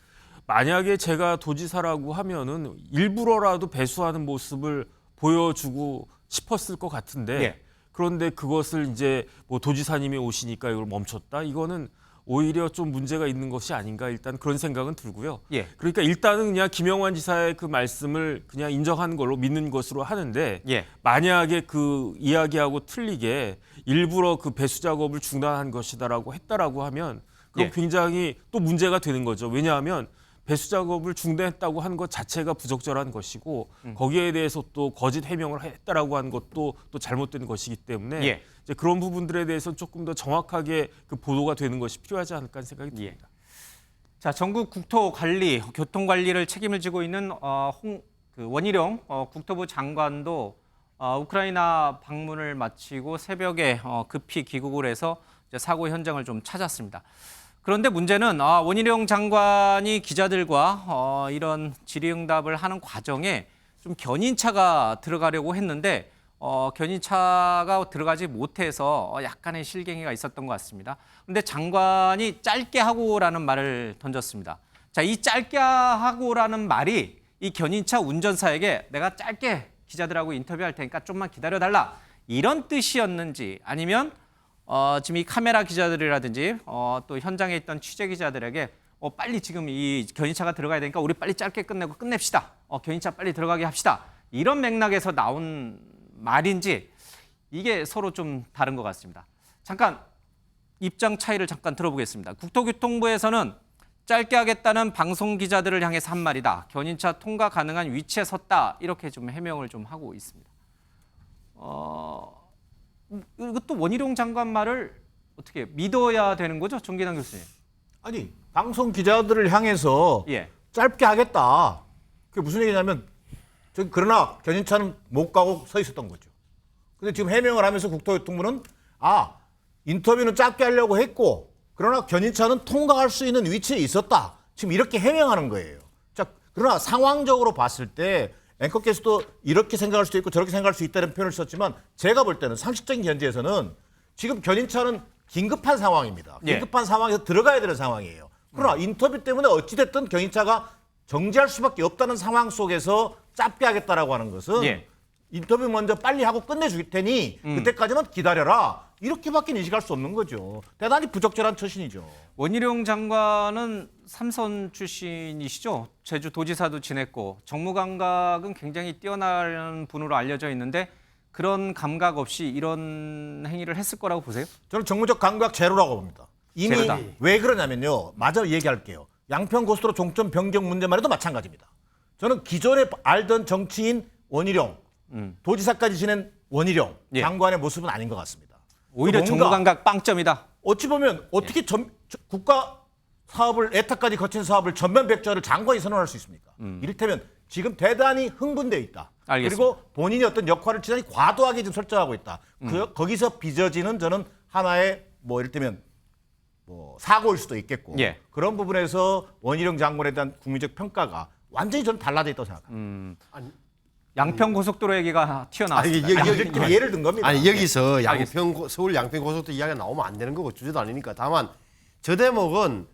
만약에 제가 도지사라고 하면은 일부러라도 배수하는 모습을 보여주고 싶었을 것 같은데 예. 그런데 그것을 이제 뭐 도지사님이 오시니까 이걸 멈췄다? 이거는 오히려 좀 문제가 있는 것이 아닌가 일단 그런 생각은 들고요. 예. 그러니까 일단은 그냥 김영환 지사의 그 말씀을 그냥 인정하는 걸로 믿는 것으로 하는데 예. 만약에 그 이야기하고 틀리게 일부러 그 배수 작업을 중단한 것이다라고 했다라고 하면 그건 예. 굉장히 또 문제가 되는 거죠. 왜냐하면 배수 작업을 중단했다고 한 것 자체가 부적절한 것이고 거기에 대해서 또 거짓 해명을 했다라고 한 것도 또 잘못된 것이기 때문에 예. 이제 그런 부분들에 대해서 조금 더 정확하게 그 보도가 되는 것이 필요하지 않을까 하는 생각이 듭니다. 자, 전국 국토관리, 교통관리를 책임을 지고 있는 원희룡 국토부 장관도 우크라이나 방문을 마치고 새벽에 급히 귀국을 해서 이제 사고 현장을 좀 찾았습니다. 그런데 문제는 원희룡 장관이 기자들과 이런 질의응답을 하는 과정에 좀 견인차가 들어가려고 했는데 견인차가 들어가지 못해서 약간의 실갱이가 있었던 것 같습니다. 그런데 장관이 짧게 하고라는 말을 던졌습니다. 자, 이 짧게 하고라는 말이 이 견인차 운전사에게 내가 짧게 기자들하고 인터뷰할 테니까 좀만 기다려달라 이런 뜻이었는지 아니면 지금 이 카메라 기자들이라든지 또 현장에 있던 취재 기자들에게 빨리 지금 이 견인차가 들어가야 되니까 우리 빨리 짧게 끝내고 끝냅시다. 견인차 빨리 들어가게 합시다. 이런 맥락에서 나온 말인지 이게 서로 좀 다른 것 같습니다. 잠깐 입장 차이를 잠깐 들어보겠습니다. 국토교통부에서는 짧게 하겠다는 방송 기자들을 향해서 한 말이다. 견인차 통과 가능한 위치에 섰다. 이렇게 좀 해명을 좀 하고 있습니다. 이것도 원희룡 장관 말을 어떻게 믿어야 되는 거죠? 정기남 교수님. 아니, 방송 기자들을 향해서 예. 짧게 하겠다. 그게 무슨 얘기냐면 그러나 견인차는 못 가고 서 있었던 거죠. 근데 지금 해명을 하면서 국토교통부는 인터뷰는 짧게 하려고 했고 그러나 견인차는 통과할 수 있는 위치에 있었다. 지금 이렇게 해명하는 거예요. 자, 그러나 상황적으로 봤을 때 앵커께서도 이렇게 생각할 수도 있고 저렇게 생각할 수 있다는 표현을 썼지만 제가 볼 때는 상식적인 견지에서는 지금 견인차는 긴급한 상황입니다. 긴급한 상황에서 들어가야 되는 상황이에요. 그러나 인터뷰 때문에 어찌됐든 견인차가 정지할 수밖에 없다는 상황 속에서 짧게 하겠다라고 하는 것은 인터뷰 먼저 빨리 하고 끝내줄 테니 그때까지만 기다려라. 이렇게밖에 인식할 수 없는 거죠. 대단히 부적절한 처신이죠. 원희룡 장관은 삼선 출신이시죠. 제주도지사도 지냈고 정무 감각은 굉장히 뛰어난 분으로 알려져 있는데 그런 감각 없이 이런 행위를 했을 거라고 보세요? 저는 정무적 감각 제로라고 봅니다. 이미 제로다. 왜 그러냐면요. 마저 얘기할게요. 양평고속도로 종점 변경 문제만 해도 마찬가지입니다. 저는 기존에 알던 정치인 원희룡, 도지사까지 지낸 원희룡 장관의 모습은 아닌 것 같습니다. 오히려 정무 감각 빵점이다. 어찌 보면 어떻게 국가 사업을 에타까지 거친 사업을 전면 백지화를 장관이 선언할 수 있습니까? 이를테면 지금 대단히 흥분돼 있다. 알겠습니다. 그리고 본인이 어떤 역할을 대단히 과도하게 지금 설정하고 있다. 거기서 빚어지는 저는 하나의 이를테면 사고일 수도 있겠고 그런 부분에서 원희룡 장관에 대한 국민적 평가가 완전히 저는 달라져 있다고 생각합니다. 양평 고속도로 얘기가 튀어나왔습니다. 예를 든 겁니다. 아니 여기서 서울 양평 고속도로 이야기가 나오면 안 되는 거고 주제도 아니니까. 다만 저 대목은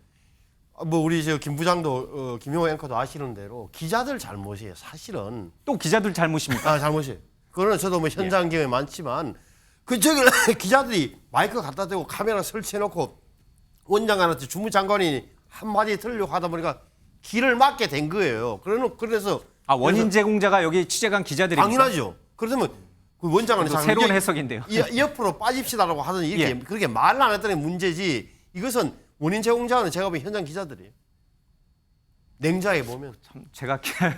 우리 김 부장도 김용호 앵커도 아시는 대로 기자들 잘못이에요. 사실은 또 기자들 잘못입니까? 잘못이에요. 그거는 저도 현장 경험이 많지만 기자들이 마이크 갖다 대고 카메라 설치해놓고 원장관한테 주무장관이 한마디 들으려고 하다 보니까 길을 막게 된 거예요. 그래서 원인 제공자가 여기 취재간 기자들입니까? 당연하죠. 그러면 그 원장관이 새로운 해석인데요. 옆으로 빠집시다라고 하더니 이렇게 그렇게 말을 안 했다는 문제지. 이것은 원인 제공자는 제가 보면 현장 기자들이에요. 냉자해 보면.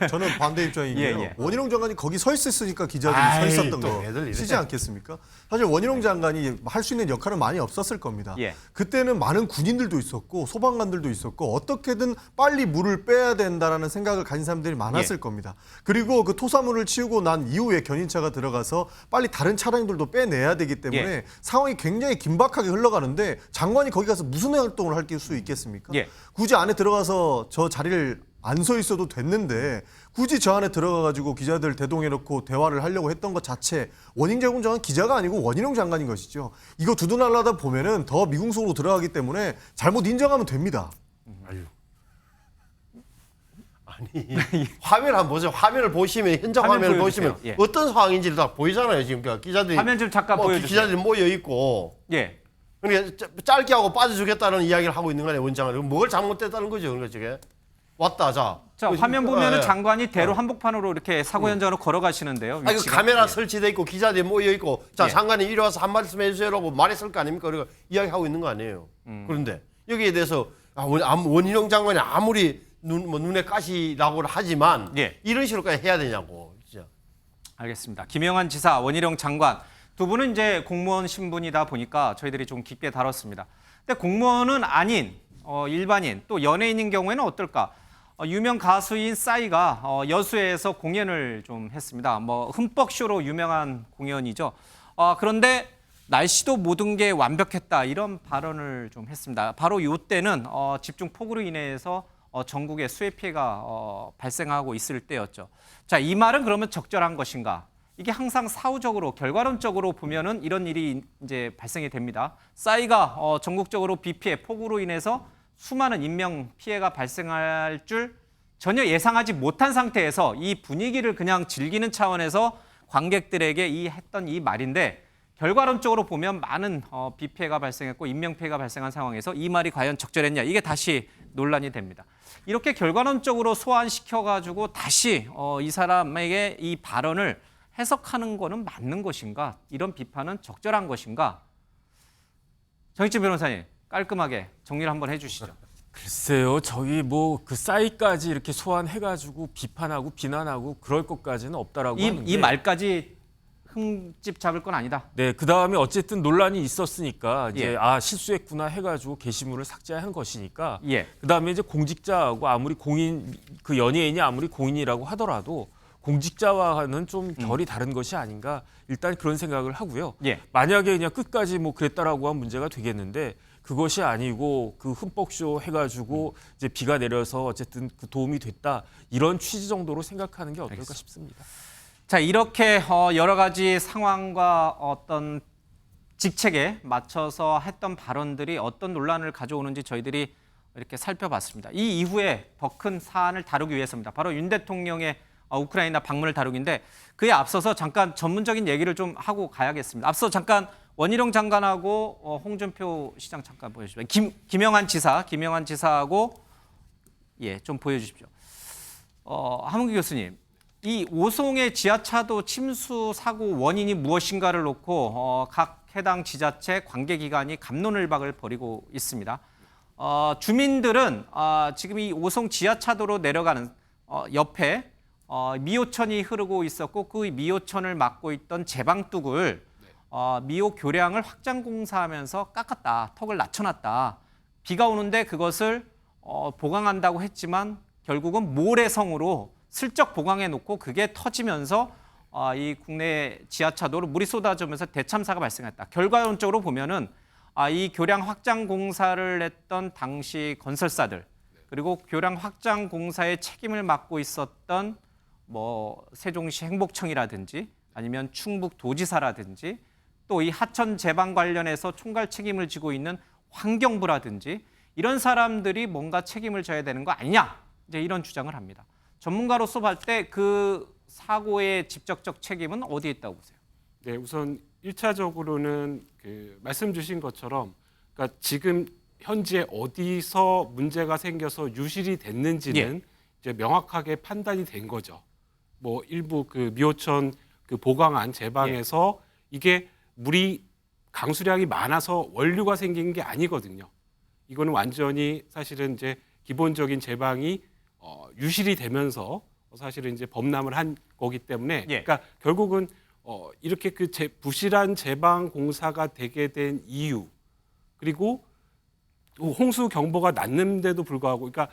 저는 반대 입장이에요. 원희룡 장관이 거기 서 있었으니까 기자들이 서 있었던 거시지 않겠습니까? 사실 원희룡 장관이 할 수 있는 역할은 많이 없었을 겁니다. 그때는 많은 군인들도 있었고 소방관들도 있었고 어떻게든 빨리 물을 빼야 된다라는 생각을 가진 사람들이 많았을 겁니다. 그리고 그 토사물을 치우고 난 이후에 견인차가 들어가서 빨리 다른 차량들도 빼내야 되기 때문에 상황이 굉장히 긴박하게 흘러가는데 장관이 거기 가서 무슨 활동을 할 수 있겠습니까? 굳이 안에 들어가서 저 자리를 안 서 있어도 됐는데 굳이 저 안에 들어가가지고 기자들 대동해놓고 대화를 하려고 했던 것 자체 원인 제공자는 기자가 아니고 원희룡 장관인 것이죠. 이거 두둔하려다 보면은 더 미궁속으로 들어가기 때문에 잘못 인정하면 됩니다. 아니 화면 한번 보세요. 화면을 보시면 현장 화면을 보시면 어떤 상황인지를 다 보이잖아요. 지금 기자들이 화면 좀 잠깐 보여주세요. 기자들이 모여 있고. 그러니까 짧게 하고 빠져주겠다는 이야기를 하고 있는 거아니에요. 원장은 뭘 잘못됐다는 거죠. 그러니까 저게 왔다 자 화면 보면은 장관이 대로 한복판으로 이렇게 사고 현장으로 걸어가시는데요. 그 카메라 설치돼 있고 기자들이 모여 있고 자 장관님 이리 와서 한 말씀 해주세요라고 말했을 거 아닙니까? 그러니까 이야기하고 있는 거 아니에요. 그런데 여기에 대해서 원희룡 장관이 아무리 눈에 가시라고 하지만 이런 식으로까지 해야 되냐고. 진짜. 알겠습니다. 김영환 지사, 원희룡 장관 두 분은 이제 공무원 신분이다 보니까 저희들이 좀 깊게 다뤘습니다. 근데 공무원은 아닌 일반인 또 연예인인 경우에는 어떨까? 유명 가수인 싸이가 여수에서 공연을 좀 했습니다. 흠뻑쇼로 유명한 공연이죠. 그런데 날씨도 모든 게 완벽했다 이런 발언을 좀 했습니다. 바로 이때는 집중 폭우로 인해서 전국에 수해 피해가 발생하고 있을 때였죠. 자, 이 말은 그러면 적절한 것인가? 이게 항상 사후적으로 결과론적으로 보면은 이런 일이 이제 발생이 됩니다. 싸이가 전국적으로 비 피해 폭우로 인해서 수많은 인명 피해가 발생할 줄 전혀 예상하지 못한 상태에서 이 분위기를 그냥 즐기는 차원에서 관객들에게 했던 이 말인데 결과론적으로 보면 많은 비 피해가 발생했고 인명 피해가 발생한 상황에서 이 말이 과연 적절했냐 이게 다시 논란이 됩니다. 이렇게 결과론적으로 소환시켜가지고 다시 이 사람에게 이 발언을 해석하는 거는 맞는 것인가? 이런 비판은 적절한 것인가? 정익진 변호사님 깔끔하게 정리를 한번 해주시죠. 글쎄요, 저기 그 싸이까지 이렇게 소환해가지고 비판하고 비난하고 그럴 것까지는 없다라고 하는데 이 말까지 흠집 잡을 건 아니다. 네, 그 다음에 어쨌든 논란이 있었으니까 이제 실수했구나 해가지고 게시물을 삭제한 것이니까 그 다음에 이제 공직자하고 아무리 그 연예인이 아무리 공인이라고 하더라도 공직자와는 좀 결이 다른 것이 아닌가 일단 그런 생각을 하고요. 예. 만약에 그냥 끝까지 뭐 그랬다라고 하면 문제가 되겠는데 그것이 아니고 그 흠뻑쇼 해가지고 이제 비가 내려서 어쨌든 그 도움이 됐다 이런 취지 정도로 생각하는 게 어떨까 싶습니다. 자, 이렇게 여러 가지 상황과 어떤 직책에 맞춰서 했던 발언들이 어떤 논란을 가져오는지 저희들이 이렇게 살펴봤습니다. 이 이후에 더 큰 사안을 다루기 위해서입니다. 바로 윤 대통령의 우크라이나 방문을 다루기인데 그에 앞서서 잠깐 전문적인 얘기를 좀 하고 가야겠습니다. 앞서 잠깐 원희룡 장관하고 홍준표 시장 잠깐 보여주십시오. 김영한 지사하고 좀 보여주십시오. 하문기 교수님, 이 오송의 지하차도 침수 사고 원인이 무엇인가를 놓고 각 해당 지자체 관계기관이 갑론을박을 벌이고 있습니다. 주민들은 지금 이 오송 지하차도로 내려가는 옆에 미호천이 흐르고 있었고 그 미호천을 막고 있던 제방뚝을 미호 교량을 확장 공사하면서 깎았다. 턱을 낮춰놨다. 비가 오는데 그것을 보강한다고 했지만 결국은 모래성으로 슬쩍 보강해 놓고 그게 터지면서 이 국내 지하차도로 물이 쏟아지면서 대참사가 발생했다. 결과론적으로 보면은 이 교량 확장 공사를 했던 당시 건설사들 그리고 교량 확장 공사의 책임을 맡고 있었던 뭐 세종시 행복청이라든지 아니면 충북도지사라든지 또 이 하천 제방 관련해서 총괄 책임을 지고 있는 환경부라든지 이런 사람들이 뭔가 책임을 져야 되는 거 아니냐 이제 이런 주장을 합니다. 전문가로서 볼 때 그 사고의 직접적 책임은 어디에 있다고 보세요? 네, 우선 1차적으로는 그 말씀 주신 것처럼 그러니까 지금 현재 어디서 문제가 생겨서 유실이 됐는지는 이제 명확하게 판단이 된 거죠. 뭐 일부 그 미호천 그 보강안 제방에서 이게 물이 강수량이 많아서 원류가 생긴 게 아니거든요. 이거는 완전히 사실은 이제 기본적인 제방이 유실이 되면서 사실은 이제 범람을 한 거기 때문에 그러니까 결국은 이렇게 그 부실한 제방 공사가 되게 된 이유 그리고 홍수 경보가 났는데도 불구하고 그러니까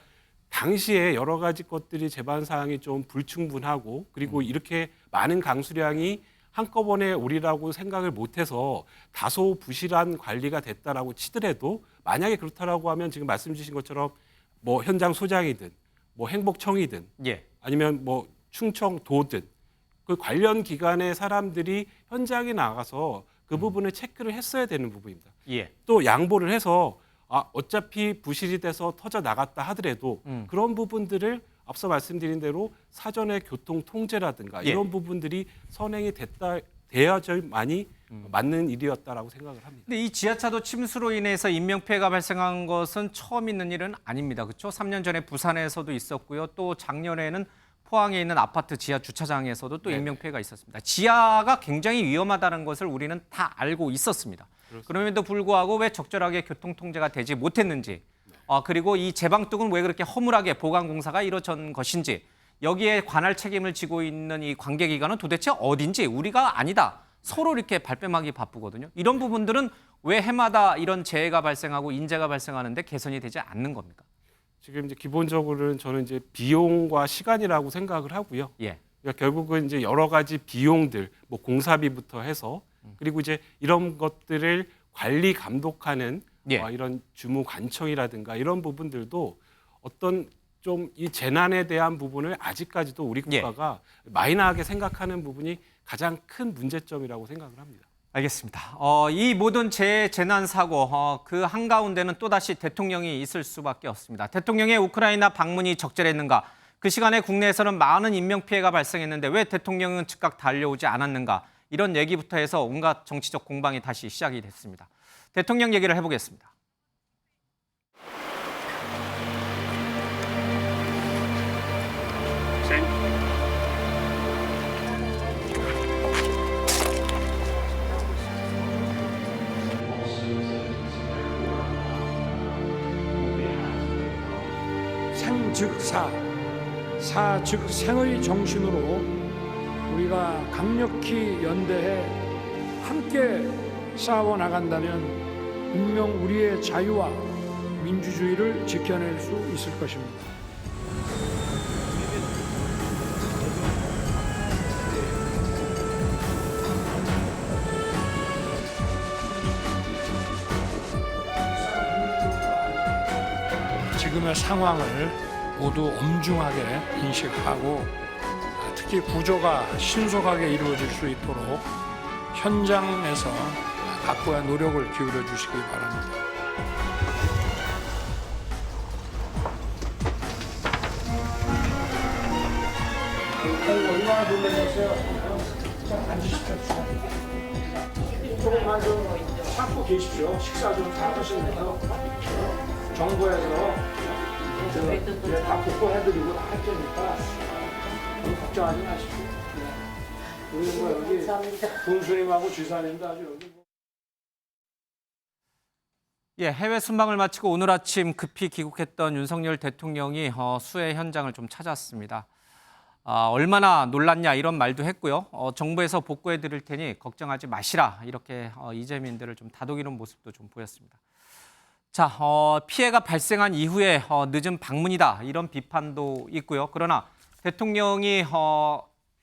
당시에 여러 가지 것들이 제반 사항이 좀 불충분하고 그리고 이렇게 많은 강수량이 한꺼번에 오리라고 생각을 못해서 다소 부실한 관리가 됐다라고 치더라도 만약에 그렇다라고 하면 지금 말씀 주신 것처럼 뭐 현장 소장이든 뭐 행복청이든 아니면 뭐 충청도든 그 관련 기관의 사람들이 현장에 나가서 그 부분을 체크를 했어야 되는 부분입니다. 또 양보를 해서 어차피 부실이 돼서 터져 나갔다 하더라도 그런 부분들을 앞서 말씀드린 대로 사전에 교통 통제라든가 이런 부분들이 선행이 되어야만이 맞는 일이었다라고 생각을 합니다. 근데 이 지하차도 침수로 인해서 인명피해가 발생한 것은 처음 있는 일은 아닙니다. 그렇죠? 3년 전에 부산에서도 있었고요. 또 작년에는 포항에 있는 아파트 지하 주차장에서도 또 인명피해가 있었습니다. 지하가 굉장히 위험하다는 것을 우리는 다 알고 있었습니다. 그럼에도 불구하고 왜 적절하게 교통통제가 되지 못했는지 그리고 이 제방뚝은 왜 그렇게 허물하게 보강 공사가 이루어진 것인지 여기에 관할 책임을 지고 있는 이 관계기관은 도대체 어딘지 우리가 아니다. 서로 이렇게 발뺌하기 바쁘거든요. 이런 부분들은 왜 해마다 이런 재해가 발생하고 인재가 발생하는데 개선이 되지 않는 겁니까? 지금 이제 기본적으로는 저는 이제 비용과 시간이라고 생각을 하고요. 그러니까 결국은 이제 여러 가지 비용들, 뭐 공사비부터 해서 그리고 이제 이런 것들을 관리 감독하는 이런 주무관청이라든가 이런 부분들도 어떤 좀 이 재난에 대한 부분을 아직까지도 우리 국가가 마이너하게 생각하는 부분이 가장 큰 문제점이라고 생각을 합니다. 알겠습니다. 이 모든 재난 사고 그 한가운데는 또다시 대통령이 있을 수밖에 없습니다. 대통령의 우크라이나 방문이 적절했는가? 그 시간에 국내에서는 많은 인명피해가 발생했는데 왜 대통령은 즉각 달려오지 않았는가? 이런 얘기부터 해서 온갖 정치적 공방이 다시 시작이 됐습니다. 대통령 얘기를 해보겠습니다. 생 즉 사, 사 즉 생의 정신으로 우리가 강력히 연대해 함께 싸워 나간다면 분명 우리의 자유와 민주주의를 지켜낼 수 있을 것입니다. 지금의 상황을 모두 엄중하게 인식하고 특히 구조가 신속하게 이루어질 수 있도록 현장에서 각고의 노력을 기울여 주시기 바랍니다. 얼마나 놀라셨어요? 앉으십시오. 조금만 좀 참고 계십시오. 식사 좀 잘하시면서 정부에서 다 복구해드리고 할 테니까 너무 걱정하지 마십시오. 우리 뭐 여기 군수님하고 지사님도 아주 여기. 예, 해외 순방을 마치고 오늘 아침 급히 귀국했던 윤석열 대통령이 수해 현장을 좀 찾았습니다. 얼마나 놀랐냐 이런 말도 했고요. 정부에서 복구해 드릴 테니 걱정하지 마시라 이렇게 이재민들을 좀 다독이는 모습도 좀 보였습니다. 자, 피해가 발생한 이후에 늦은 방문이다 이런 비판도 있고요. 그러나 대통령이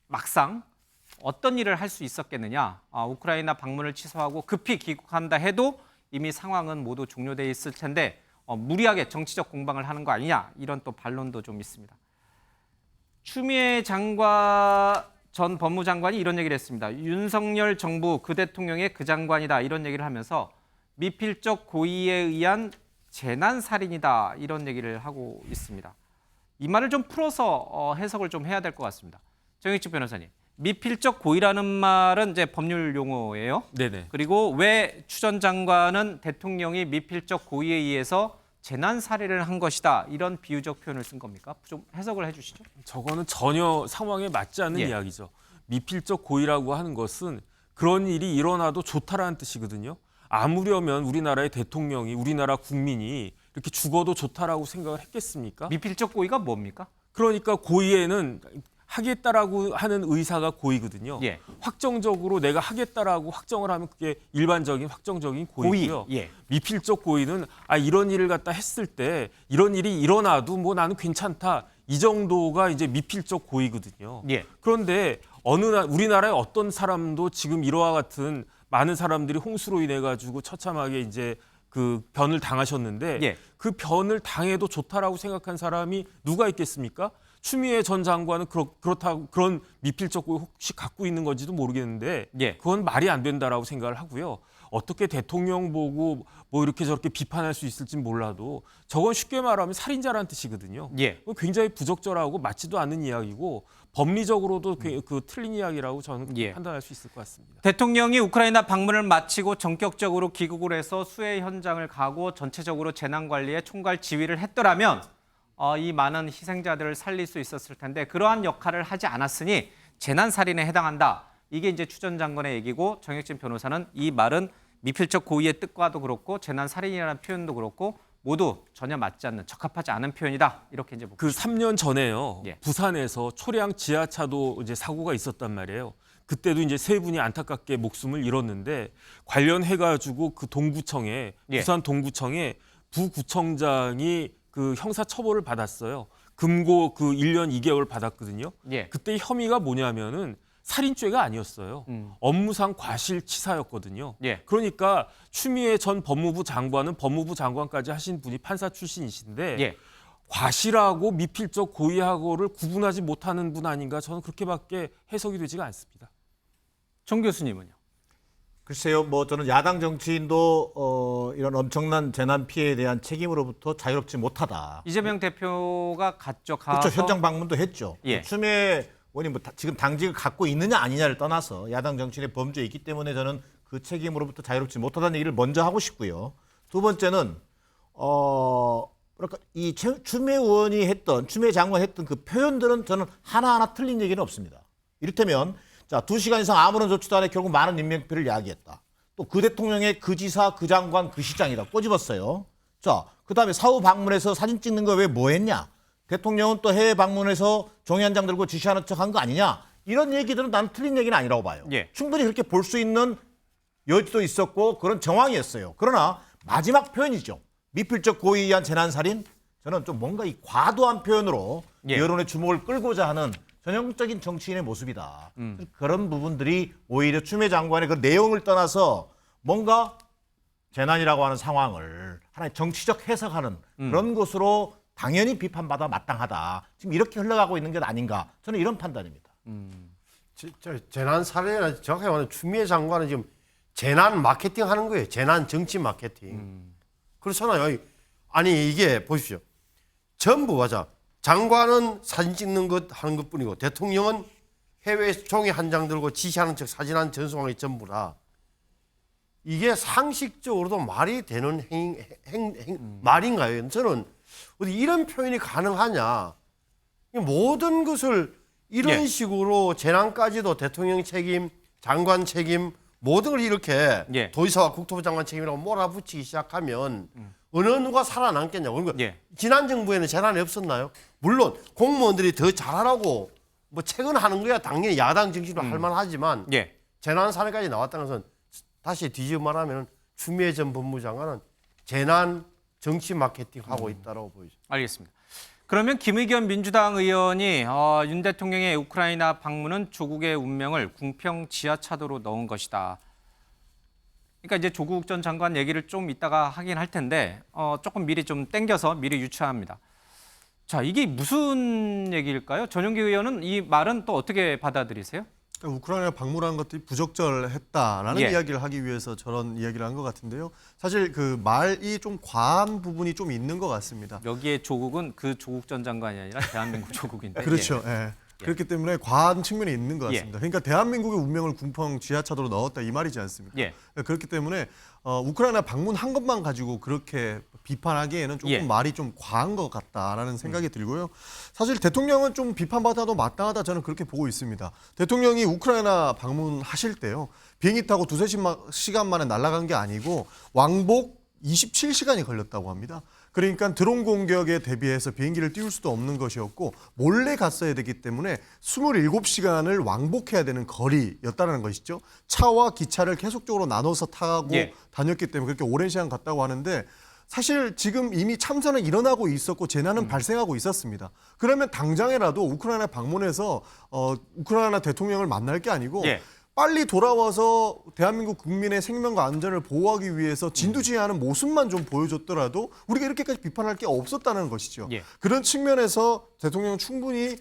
막상 어떤 일을 할 수 있었겠느냐. 우크라이나 방문을 취소하고 급히 귀국한다 해도 이미 상황은 모두 종료돼 있을 텐데 무리하게 정치적 공방을 하는 거 아니냐 이런 또 반론도 좀 있습니다. 추미애 전 법무장관이 이런 얘기를 했습니다. 윤석열 정부 그 대통령의 그 장관이다 이런 얘기를 하면서 미필적 고의에 의한 재난살인이다 이런 얘기를 하고 있습니다. 이 말을 좀 풀어서 해석을 좀 해야 될 것 같습니다. 정익직 변호사님, 미필적 고의라는 말은 이제 법률 용어예요. 네네. 그리고 왜 추 전 장관은 대통령이 미필적 고의에 의해서 재난 살해를 한 것이다 이런 비유적 표현을 쓴 겁니까? 좀 해석을 해주시죠. 저거는 전혀 상황에 맞지 않는 이야기죠. 미필적 고의라고 하는 것은 그런 일이 일어나도 좋다라는 뜻이거든요. 아무려면 우리나라의 대통령이 우리나라 국민이 이렇게 죽어도 좋다라고 생각을 했겠습니까? 미필적 고의가 뭡니까? 그러니까 고의에는 하겠다라고 하는 의사가 고의거든요. 예. 확정적으로 내가 하겠다라고 확정을 하면 그게 일반적인 확정적인 고의고요. 고의. 예. 미필적 고의는 이런 일을 갖다 했을 때 이런 일이 일어나도 뭐 나는 괜찮다. 이 정도가 이제 미필적 고의거든요. 예. 그런데 우리나라의 어떤 사람도 지금 이와 같은 많은 사람들이 홍수로 인해 가지고 처참하게 이제 그 변을 당하셨는데 예. 그 변을 당해도 좋다라고 생각한 사람이 누가 있겠습니까? 추미애 전 장관은 그렇다고 그런 미필적 고의 혹시 갖고 있는 건지도 모르겠는데 예. 그건 말이 안 된다라고 생각을 하고요. 어떻게 대통령 보고 뭐 이렇게 저렇게 비판할 수 있을진 몰라도 저건 쉽게 말하면 살인자라는 뜻이거든요. 예. 굉장히 부적절하고 맞지도 않는 이야기고 법리적으로도 그 틀린 이야기라고 저는 판단할 수 있을 것 같습니다. 대통령이 우크라이나 방문을 마치고 전격적으로 귀국을 해서 수해 현장을 가고 전체적으로 재난관리에 총괄 지휘를 했더라면 이 많은 희생자들을 살릴 수 있었을 텐데 그러한 역할을 하지 않았으니 재난살인에 해당한다. 이게 이제 추 전 장관의 얘기고 정혁진 변호사는 이 말은 미필적 고의의 뜻과도 그렇고 재난살인이라는 표현도 그렇고 모두 전혀 맞지 않는 적합하지 않은 표현이다. 이렇게 이제 그 3년 전에요. 예. 부산에서 초량 지하차도 이제 사고가 있었단 말이에요. 그때도 이제 3분이 안타깝게 목숨을 잃었는데 관련해 가지고 그 동구청에 부산 동구청에 부구청장이 그 형사 처벌을 받았어요. 금고 그 1년 2개월 받았거든요. 예. 그때 혐의가 뭐냐면은 살인죄가 아니었어요. 업무상 과실치사였거든요. 예. 그러니까 추미애 전 법무부 장관은 법무부 장관까지 하신 분이 판사 출신이신데 예. 과실하고 미필적 고의하고를 구분하지 못하는 분 아닌가 저는 그렇게밖에 해석이 되지가 않습니다. 정 교수님은요? 글쎄요, 뭐 저는 야당 정치인도 이런 엄청난 재난 피해에 대한 책임으로부터 자유롭지 못하다. 이재명 대표가 갔죠. 가서 그렇죠. 현장 방문도 했죠. 예. 추미애 의원이 뭐 지금 당직을 갖고 있느냐 아니냐를 떠나서 야당 정치인의 범죄에 있기 때문에 저는 그 책임으로부터 자유롭지 못하다는 얘기를 먼저 하고 싶고요. 두 번째는 그러니까 이 추미애 의원이 했던 추미애 장관이 했던 그 표현들은 저는 하나하나 틀린 얘기는 없습니다. 이를테면 자, 2시간 이상 아무런 조치도 안 해 결국 많은 인명피해를 야기했다. 또 그 대통령의 그 지사, 그 장관, 그 시장이다. 꼬집었어요. 자, 그다음에 사후 방문해서 사진 찍는 거 왜 뭐 했냐? 대통령은 또 해외 방문해서 종이 한 장 들고 지시하는 척 한 거 아니냐? 이런 얘기들은 나는 틀린 얘기는 아니라고 봐요. 예. 충분히 그렇게 볼 수 있는 여지도 있었고 그런 정황이었어요. 그러나 마지막 표현이죠. 미필적 고의에 의한 재난살인? 저는 좀 뭔가 이 과도한 표현으로 여론의 주목을 끌고자 하는 전형적인 정치인의 모습이다. 그런 부분들이 오히려 추미애 장관의 그 내용을 떠나서 뭔가 재난이라고 하는 상황을 하나의 정치적 해석하는 그런 것으로 당연히 비판받아 마땅하다. 지금 이렇게 흘러가고 있는 것 아닌가. 저는 이런 판단입니다. 재난 사례나 정확하게 말하면 추미애 장관은 지금 재난 마케팅 하는 거예요. 재난 정치 마케팅. 그렇잖아요. 아니 이게 보십시오. 전부 맞아. 장관은 사진 찍는 것 하는 것뿐이고 대통령은 해외 종이 한 장 들고 지시하는 척 사진한 전송하는 게 전부라. 이게 상식적으로도 말이 되는 말인가요? 저는 어디 이런 표현이 가능하냐. 모든 것을 이런 식으로 재난까지도 대통령 책임, 장관 책임 모든 걸 이렇게 도지사와 국토부 장관 책임이라고 몰아붙이기 시작하면 어느 누가 살아남겠냐고. 그러니까 지난 정부에는 재난이 없었나요? 물론 공무원들이 더 잘하라고 뭐 퇴근하는 거야 당연히 야당 정신으로 할 만하지만 재난 사례까지 나왔다는 것은 다시 뒤집어 말하면 추미애 전 법무장관은 재난 정치 마케팅 하고 있다고 보이죠. 알겠습니다. 그러면 김의겸 민주당 의원이 윤 대통령의 우크라이나 방문은 조국의 운명을 궁평 지하차도로 넣은 것이다. 그러니까 이제 조국 전 장관 얘기를 좀 이따가 하긴 할 텐데 조금 미리 좀 땡겨서 미리 유추합니다. 자, 이게 무슨 얘기일까요? 전용기 의원은 이 말은 또 어떻게 받아들이세요? 우크라이나 방문한 것들이 부적절했다라는 이야기를 하기 위해서 저런 이야기를 한 것 같은데요. 사실 그 말이 좀 과한 부분이 좀 있는 것 같습니다. 여기에 조국은 그 조국 전 장관이 아니라 대한민국 조국인데. 그렇죠. 그렇기 때문에 과한 측면이 있는 것 같습니다. 그러니까 대한민국의 운명을 궁평 지하차도로 넣었다 이 말이지 않습니까? 그렇기 때문에 우크라이나 방문한 것만 가지고 그렇게 비판하기에는 조금 말이 좀 과한 것 같다라는 생각이 들고요. 사실 대통령은 좀 비판받아도 마땅하다 저는 그렇게 보고 있습니다. 대통령이 우크라이나 방문하실 때요. 비행기 타고 2-3시간 만에 날아간 게 아니고 왕복 27시간이 걸렸다고 합니다. 그러니까 드론 공격에 대비해서 비행기를 띄울 수도 없는 것이었고 몰래 갔어야 되기 때문에 27시간을 왕복해야 되는 거리였다는 것이죠. 차와 기차를 계속적으로 나눠서 타고 다녔기 때문에 그렇게 오랜 시간 갔다고 하는데 사실 지금 이미 참사는 일어나고 있었고 재난은 발생하고 있었습니다. 그러면 당장이라도 우크라이나 방문해서 우크라이나 대통령을 만날 게 아니고 빨리 돌아와서 대한민국 국민의 생명과 안전을 보호하기 위해서 진두지휘하는 모습만 좀 보여줬더라도 우리가 이렇게까지 비판할 게 없었다는 것이죠. 그런 측면에서 대통령은 충분히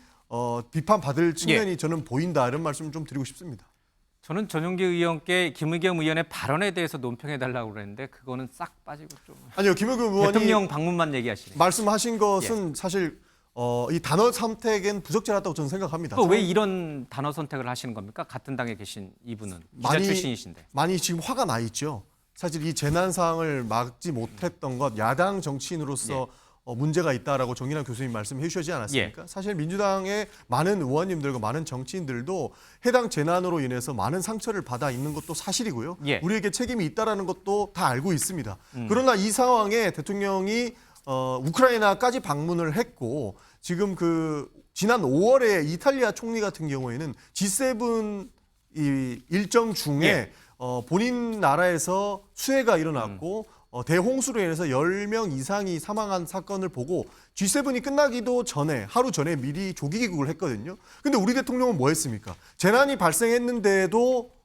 비판받을 측면이 저는 보인다 이런 말씀을 좀 드리고 싶습니다. 저는 전용기 의원께 김의겸 의원의 발언에 대해서 논평해달라고 그랬는데 그거는 싹 빠지고 좀. 아니요, 김의겸 의원이 대통령 방문만 얘기하시네. 말씀하신 것은 사실 이 단어 선택은 부적절하다고 저는 생각합니다. 왜 이런 단어 선택을 하시는 겁니까? 같은 당에 계신 이분은 기자 출신이신데. 많이 지금 화가 나 있죠. 사실 이 재난 상황을 막지 못했던 것 야당 정치인으로서 문제가 있다라고 정인환 교수님 말씀해 주시지 않았습니까? 사실 민주당의 많은 의원님들과 많은 정치인들도 해당 재난으로 인해서 많은 상처를 받아 있는 것도 사실이고요. 우리에게 책임이 있다라는 것도 다 알고 있습니다. 그러나 이 상황에 대통령이 우크라이나까지 방문을 했고 지금 그 지난 5월에 이탈리아 총리 같은 경우에는 G7 이 일정 중에 본인 나라에서 수해가 일어났고 대홍수로 인해서 10명 이상이 사망한 사건을 보고 G7이 끝나기도 전에 하루 전에 미리 조기 귀국을 했거든요. 근데 우리 대통령은 뭐 했습니까? 재난이 발생했는데도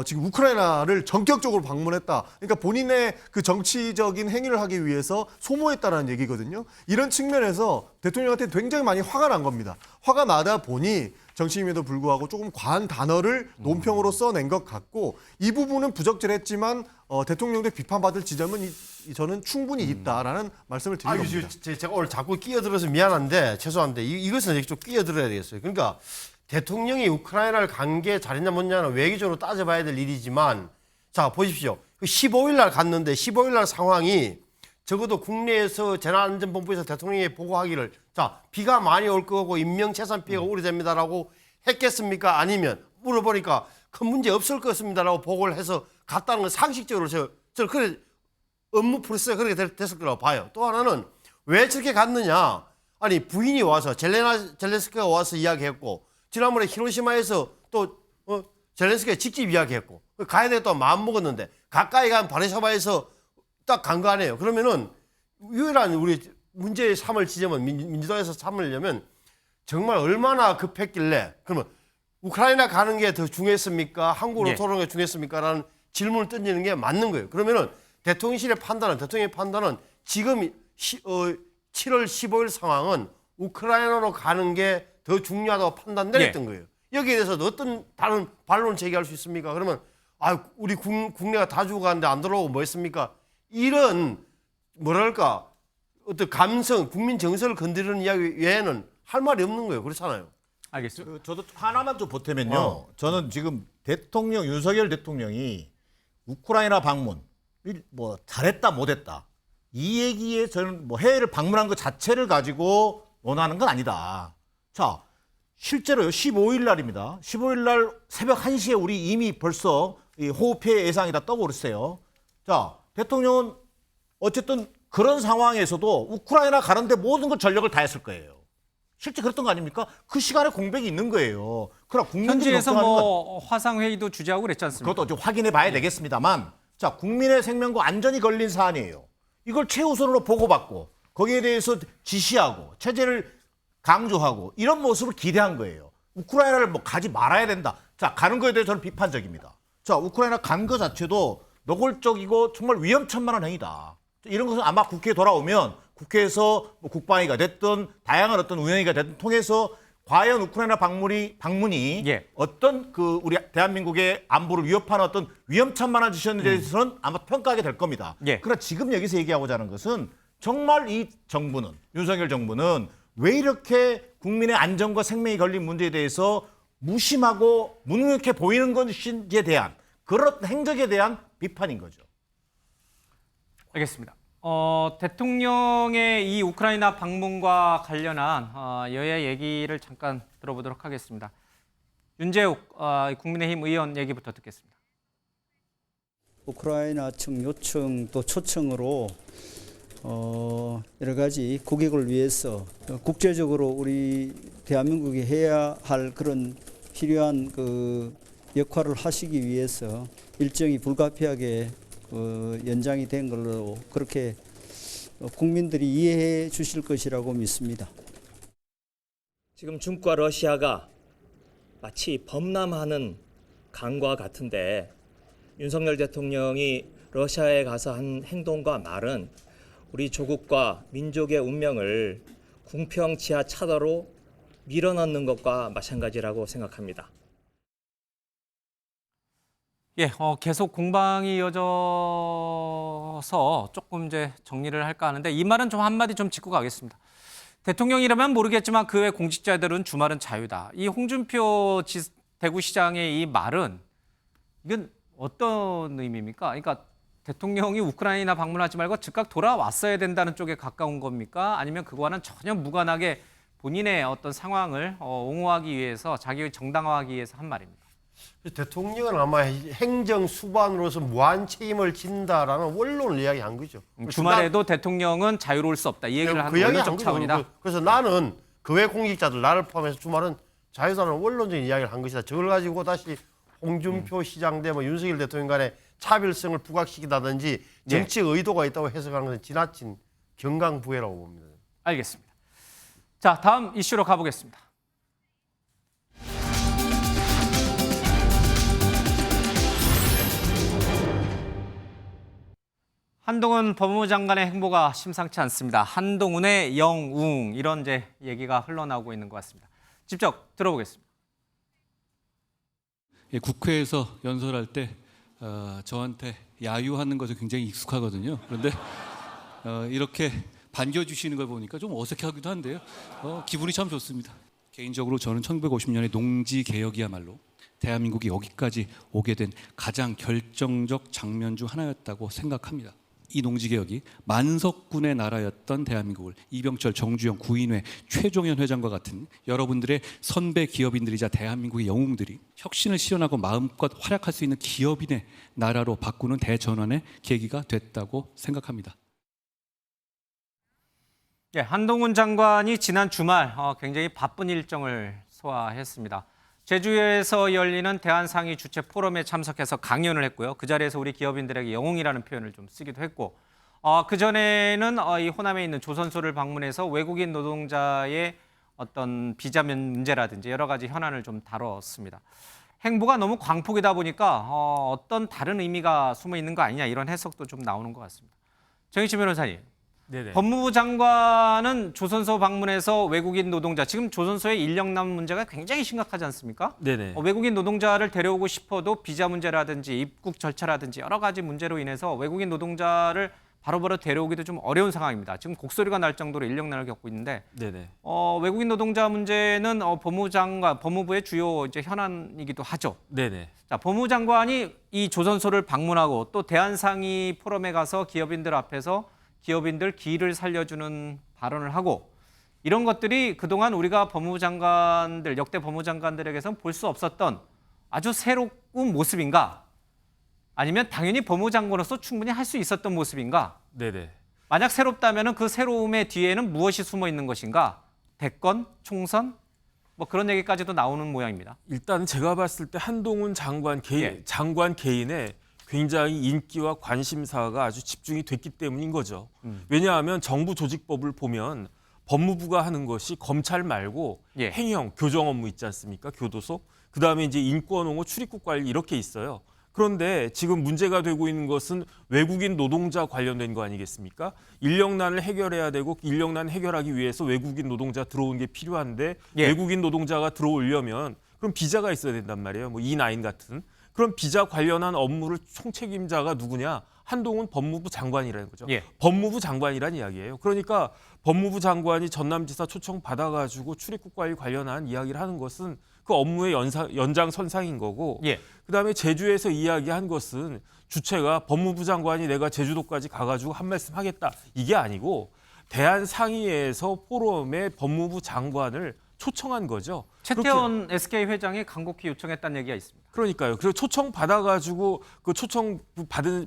지금 우크라이나를 전격적으로 방문했다. 그러니까 본인의 그 정치적인 행위를 하기 위해서 소모했다라는 얘기거든요. 이런 측면에서 대통령한테 굉장히 많이 화가 난 겁니다. 화가 나다 보니 정치인임에도 불구하고 조금 과한 단어를 논평으로 써낸 것 같고 이 부분은 부적절했지만 대통령도 비판받을 지점은 저는 충분히 있다라는 말씀을 드리는 겁니다. 제가 오늘 자꾸 끼어들어서 미안한데 죄송한데 이것은 좀 끼어들어야 되겠어요. 그러니까 대통령이 우크라이나를 간 게 잘했냐 못냐는 외교적으로 따져봐야 될 일이지만 자 보십시오. 15일 날 갔는데 15일 날 상황이 적어도 국내에서 재난안전본부에서 대통령이 보고하기를 자 비가 많이 올 거고 인명재산 피해가 우려됩니다라고 했겠습니까? 아니면 물어보니까 큰 문제 없을 것입니다라고 보고를 해서 갔다는 건 상식적으로 저는 그래 업무 프로세스가 그렇게 됐을 거라고 봐요. 또 하나는 왜 저렇게 갔느냐? 아니 부인이 와서 젤렌스키가 와서 이야기했고 지난번에 히로시마에서 또 젤렌스키가 직접 이야기했고 가야 되겠다 마음 먹었는데 가까이 간 바르샤바에서 딱 간 거 아니에요. 그러면은 유일한 우리 문제의 삼을 지점은 민주당에서 삼으려면 정말 얼마나 급했길래 그러면 우크라이나 가는 게 더 중요했습니까? 한국으로 돌아오는 게 중요했습니까? 라는 질문을 던지는 게 맞는 거예요. 그러면은 대통령의 판단은 지금 7월 15일 상황은 우크라이나로 가는 게 더 중요하다고 판단 내렸던 거예요. 여기에 대해서 어떤 다른 반론 제기할 수 있습니까? 그러면 우리 국내가 다 죽어가는데 안 들어오고 뭐 했습니까? 이런 뭐랄까 어떤 감성, 국민 정서를 건드리는 이야기 외에는 할 말이 없는 거예요. 그렇잖아요. 알겠습니다. 저도 하나만 좀 보태면요. 저는 지금 윤석열 대통령이 우크라이나 방문 뭐 잘했다 못했다 이 얘기에 저는 뭐 해외를 방문한 것 자체를 가지고 원하는 건 아니다. 자, 실제로요. 15일 날입니다. 15일 날 새벽 1시에 우리 이미 벌써 이 호우 피해 예상이 다 떠오르세요. 자, 대통령은 어쨌든 그런 상황에서도 우크라이나 가는데 모든 걸 전력을 다했을 거예요. 실제 그랬던 거 아닙니까? 그 시간에 공백이 있는 거예요. 그러나 국민들이 현지에서 뭐 화상 회의도 주재하고 그랬지 않습니까? 그것도 좀 확인해 봐야 되겠습니다만, 자, 국민의 생명과 안전이 걸린 사안이에요. 이걸 최우선으로 보고받고 거기에 대해서 지시하고 체제를 강조하고 이런 모습을 기대한 거예요. 우크라이나를 뭐 가지 말아야 된다. 자, 가는 거에 대해서 저는 비판적입니다. 자, 우크라이나 간 거 자체도 노골적이고 정말 위험천만한 행위다. 이런 것은 아마 국회에 돌아오면 국회에서 뭐 국방위가 됐든 다양한 어떤 운영위가 됐든 통해서 과연 우크라이나 방문이 어떤 그 우리 대한민국의 안보를 위협하는 어떤 위험천만한 짓이었는지에 대해서는 아마 평가하게 될 겁니다. 그러나 지금 여기서 얘기하고자 하는 것은 정말 이 정부는, 윤석열 정부는 왜 이렇게 국민의 안전과 생명이 걸린 문제에 대해서 무심하고 무능력해 보이는 것인지에 대한 그런 행적에 대한 비판인 거죠. 알겠습니다. 대통령의 이 우크라이나 방문과 관련한 여야 얘기를 잠깐 들어보도록 하겠습니다. 윤재욱 국민의힘 의원 얘기부터 듣겠습니다. 우크라이나 측 요청 또 초청으로 여러 가지 고객을 위해서 국제적으로 우리 대한민국이 해야 할 그런 필요한 그 역할을 하시기 위해서 일정이 불가피하게 연장이 된 걸로 그렇게 국민들이 이해해 주실 것이라고 믿습니다. 지금 중국과 러시아가 마치 범람하는 강과 같은데 윤석열 대통령이 러시아에 가서 한 행동과 말은 우리 조국과 민족의 운명을 궁평 지하 차도로 밀어넣는 것과 마찬가지라고 생각합니다. 계속 공방이 이어져서 조금 이제 정리를 할까 하는데 이 말은 좀 한마디 좀 짚고 가겠습니다. 대통령이라면 모르겠지만 그 외 공직자들은 주말은 자유다. 이 홍준표 대구시장의 이 말은 이건 어떤 의미입니까? 그러니까 대통령이 우크라이나 방문하지 말고 즉각 돌아왔어야 된다는 쪽에 가까운 겁니까? 아니면 그거와는 전혀 무관하게 본인의 어떤 상황을 옹호하기 위해서 자기의 정당화하기 위해서 한 말입니다. 대통령은 아마 행정 수반으로서 무한 책임을 진다라는 원론을 이야기한 거죠. 주말에도 대통령은 자유로울 수 없다. 이 얘기를 하는 원론적 차원이다. 그래서 나는 그 외 공직자들 나를 포함해서 주말은 자유다는 원론적인 이야기를 한 것이다. 저걸 가지고 다시 홍준표 시장 대 윤석열 대통령 간의 차별성을 부각시킨다든지 정치 의도가 있다고 해석하는 것은 지나친 경강부회라고 봅니다. 알겠습니다. 자, 다음 이슈로 가보겠습니다. 한동훈 법무부 장관의 행보가 심상치 않습니다. 한동훈의 영웅 이런 이제 얘기가 흘러나오고 있는 것 같습니다. 직접 들어보겠습니다. 국회에서 연설할 때 저한테 야유하는 것에 굉장히 익숙하거든요. 그런데 이렇게 반겨주시는 걸 보니까 좀 어색하기도 한데요. 기분이 참 좋습니다. 개인적으로 저는 1950년의 농지개혁이야말로 대한민국이 여기까지 오게 된 가장 결정적 장면 중 하나였다고 생각합니다. 이 농지개혁이 만석군의 나라였던 대한민국을 이병철, 정주영, 구인회, 최종현 회장과 같은 여러분들의 선배 기업인들이자 대한민국의 영웅들이 혁신을 실현하고 마음껏 활약할 수 있는 기업인의 나라로 바꾸는 대전환의 계기가 됐다고 생각합니다. 한동훈 장관이 지난 주말 굉장히 바쁜 일정을 소화했습니다. 제주에서 열리는 대한상의 주최 포럼에 참석해서 강연을 했고요. 그 자리에서 우리 기업인들에게 영웅이라는 표현을 좀 쓰기도 했고 그전에는 이 호남에 있는 조선소를 방문해서 외국인 노동자의 어떤 비자 문제라든지 여러 가지 현안을 좀 다뤘습니다. 행보가 너무 광폭이다 보니까 어떤 다른 의미가 숨어 있는 거 아니냐 이런 해석도 좀 나오는 것 같습니다. 정희치 변호사님, 네네. 법무부 장관은 조선소 방문해서 외국인 노동자, 지금 조선소의 인력난 문제가 굉장히 심각하지 않습니까? 네네. 외국인 노동자를 데려오고 싶어도 비자 문제라든지 입국 절차라든지 여러 가지 문제로 인해서 외국인 노동자를 바로바로 데려오기도 좀 어려운 상황입니다. 지금 곡소리가 날 정도로 인력난을 겪고 있는데 네네. 외국인 노동자 문제는 법무부 장관, 법무부의 주요 이제 현안이기도 하죠. 네네. 자, 법무부 장관이 이 조선소를 방문하고 또 대한상의 포럼에 가서 기업인들 앞에서 기업인들 기일을 살려주는 발언을 하고 이런 것들이 그동안 우리가 법무부 장관들, 역대 법무부 장관들에게선 볼 수 없었던 아주 새로운 모습인가? 아니면 당연히 법무부 장관으로서 충분히 할 수 있었던 모습인가? 네네. 만약 새롭다면 그 새로움의 뒤에는 무엇이 숨어 있는 것인가? 대권, 총선, 뭐 그런 얘기까지도 나오는 모양입니다. 일단 제가 봤을 때 한동훈 장관 개인의 굉장히 인기와 관심사가 아주 집중이 됐기 때문인 거죠. 왜냐하면 정부 조직법을 보면 법무부가 하는 것이 검찰 말고 행정, 교정 업무 있지 않습니까? 교도소. 그다음에 이제 인권옹호, 출입국 관리 이렇게 있어요. 그런데 지금 문제가 되고 있는 것은 외국인 노동자 관련된 거 아니겠습니까? 인력난을 해결해야 되고 인력난 해결하기 위해서 외국인 노동자 들어오는 게 필요한데 외국인 노동자가 들어오려면 그럼 비자가 있어야 된단 말이에요. 뭐 E9 같은. 그럼 비자 관련한 업무를 총책임자가 누구냐? 한동훈 법무부 장관이라는 거죠. 법무부 장관이란 이야기예요. 그러니까 법무부 장관이 전남지사 초청 받아가지고 출입국 관리 관련한 이야기를 하는 것은 그 업무의 연장선상인 거고 그다음에 제주에서 이야기한 것은 주체가 법무부 장관이 내가 제주도까지 가가지고 한 말씀 하겠다. 이게 아니고 대한상의회에서 포럼에 법무부 장관을 초청한 거죠. 최태원 SK 회장이 간곡히 요청했다는 얘기가 있습니다. 그러니까요. 그래서 초청 받아가지고 그 초청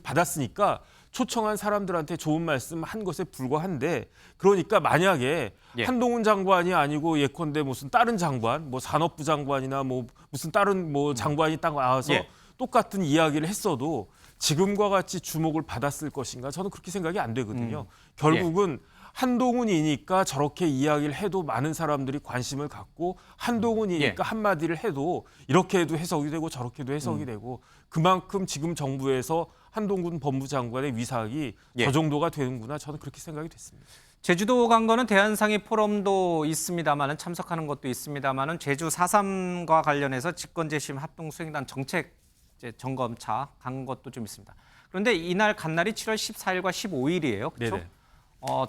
받았으니까 초청한 사람들한테 좋은 말씀 한 것에 불과한데 그러니까 만약에 한동훈 장관이 아니고 예컨대 무슨 다른 장관, 뭐 산업부 장관이나 뭐 무슨 다른 뭐 장관이 딱 와서 똑같은 이야기를 했어도 지금과 같이 주목을 받았을 것인가? 저는 그렇게 생각이 안 되거든요. 결국은 한동훈이니까 저렇게 이야기를 해도 많은 사람들이 관심을 갖고 한동훈이니까 한마디를 해도 이렇게 해도 해석이 되고 저렇게도 해석이 되고 그만큼 지금 정부에서 한동훈 법무부 장관의 위상이 저 정도가 되는구나 저는 그렇게 생각이 됐습니다. 제주도 간 거는 대한상의 포럼도 있습니다만은 참석하는 것도 있습니다만은 제주 4.3과 관련해서 직권재심 합동수행단 정책 점검차 간 것도 좀 있습니다. 그런데 이날 간 날이 7월 14일과 15일이에요. 그렇죠?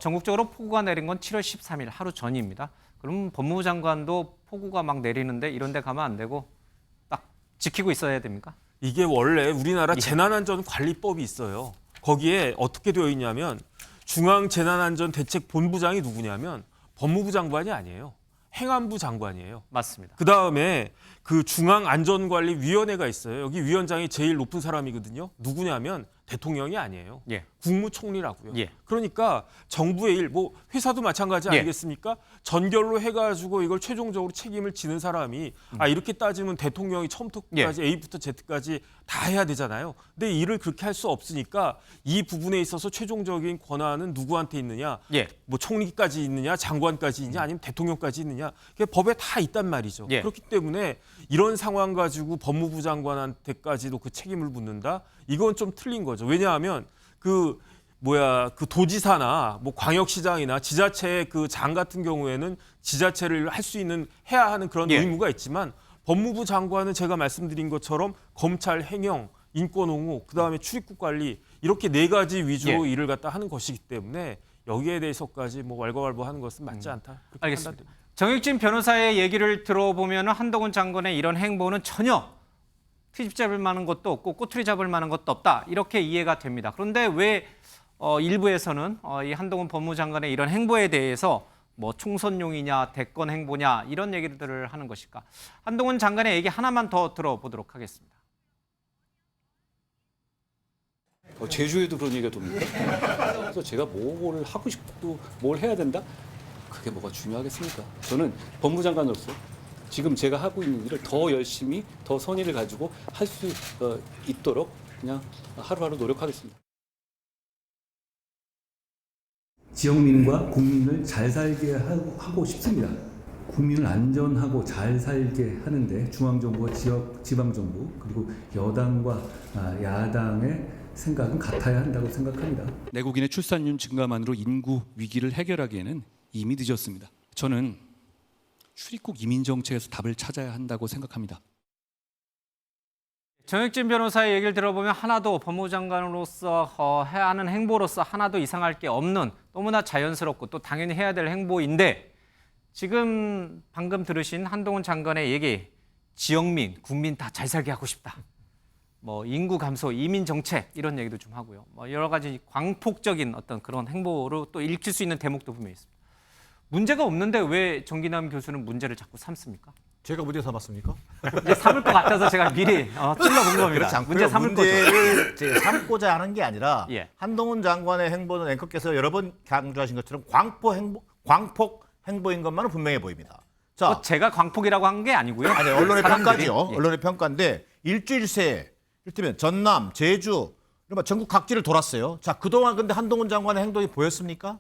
전국적으로 폭우가 내린 건 7월 13일 하루 전입니다. 그럼 법무부 장관도 폭우가 막 내리는데 이런 데 가면 안 되고 딱 지키고 있어야 됩니까? 이게 원래 우리나라 재난안전관리법이 있어요. 거기에 어떻게 되어 있냐면 중앙재난안전대책본부장이 누구냐면 법무부 장관이 아니에요. 행안부 장관이에요. 맞습니다. 그다음에 그 중앙안전관리위원회가 있어요. 여기 위원장이 제일 높은 사람이거든요. 누구냐면 대통령이 아니에요. 국무총리라고요. 그러니까 정부의 일, 뭐 회사도 마찬가지 아니겠습니까? 전결로 해가지고 이걸 최종적으로 책임을 지는 사람이 이렇게 따지면 대통령이 처음부터까지 A부터 Z까지 다 해야 되잖아요. 근데 일을 그렇게 할 수 없으니까 이 부분에 있어서 최종적인 권한은 누구한테 있느냐? 뭐 총리까지 있느냐, 장관까지 있느냐, 아니면 대통령까지 있느냐? 그게 법에 다 있단 말이죠. 그렇기 때문에 이런 상황 가지고 법무부 장관한테까지도 그 책임을 묻는다? 이건 좀 틀린 거죠. 왜냐하면 그 도지사나 뭐 광역시장이나 지자체의 그 장 같은 경우에는 지자체를 할 수 있는 해야 하는 그런 의무가 있지만 법무부 장관은 제가 말씀드린 것처럼 검찰, 행정, 인권옹호, 그다음에 출입국 관리 이렇게 4가지 위주로 일을 갖다 하는 것이기 때문에 여기에 대해서까지 뭐 왈가왈부하는 것은 맞지 않다. 알겠습니다. 정익진 변호사의 얘기를 들어보면 한동훈 장관의 이런 행보는 전혀 트집 잡을 만한 것도 없고 꼬투리 잡을 만한 것도 없다. 이렇게 이해가 됩니다. 그런데 왜 일부에서는 이 한동훈 법무부 장관의 이런 행보에 대해서 뭐 총선용이냐 대권 행보냐 이런 얘기들을 하는 것일까? 한동훈 장관의 얘기 하나만 더 들어보도록 하겠습니다. 제주에도 그런 얘기가 돕니까? 그래서 제가 뭘 하고 싶고 뭘 해야 된다? 그게 뭐가 중요하겠습니까? 저는 법무부 장관으로서 지금 제가 하고 있는 일을 더 열심히 더 선의를 가지고 할 수 있도록 그냥 하루하루 노력하겠습니다. 지역민과 국민을 잘 살게 하고 싶습니다. 국민을 안전하고 잘 살게 하는데 중앙정부와 지방정부 그리고 여당과 야당의 생각은 같아야 한다고 생각합니다. 내국인의 출산율 증가만으로 인구 위기를 해결하기에는 이미 늦었습니다. 저는 출입국 이민 정책에서 답을 찾아야 한다고 생각합니다. 정혁진 변호사의 얘기를 들어보면 하나도 법무부 장관으로서 해야 하는 행보로서 하나도 이상할 게 없는 너무나 자연스럽고 또 당연히 해야 될 행보인데 지금 방금 들으신 한동훈 장관의 얘기 지역민, 국민 다 잘 살게 하고 싶다. 뭐 인구 감소, 이민 정책 이런 얘기도 좀 하고요. 뭐 여러 가지 광폭적인 어떤 그런 행보로 또 읽힐 수 있는 대목도 분명히 있습니다. 문제가 없는데 왜 정기남 교수는 문제를 자꾸 삼습니까? 제가 문제 삼았습니까? 이제 삼을 것 같아서 제가 미리 찔러본 겁니다. 그렇지 않고요. 문제 삼을 거죠. 문제를 제가 삼고자 하는 게 아니라 예. 한동훈 장관의 행보는 앵커께서 여러 번 강조하신 것처럼 광폭 행보인 것만은 분명해 보입니다. 자, 제가 광폭이라고 한 게 아니고요. 아니 언론의 사람들이. 평가죠. 예. 언론의 평가인데 일주일 새에 이를테면 전남, 제주 이런 전국 각지를 돌았어요. 자, 그동안 근데 한동훈 장관의 행동이 보였습니까?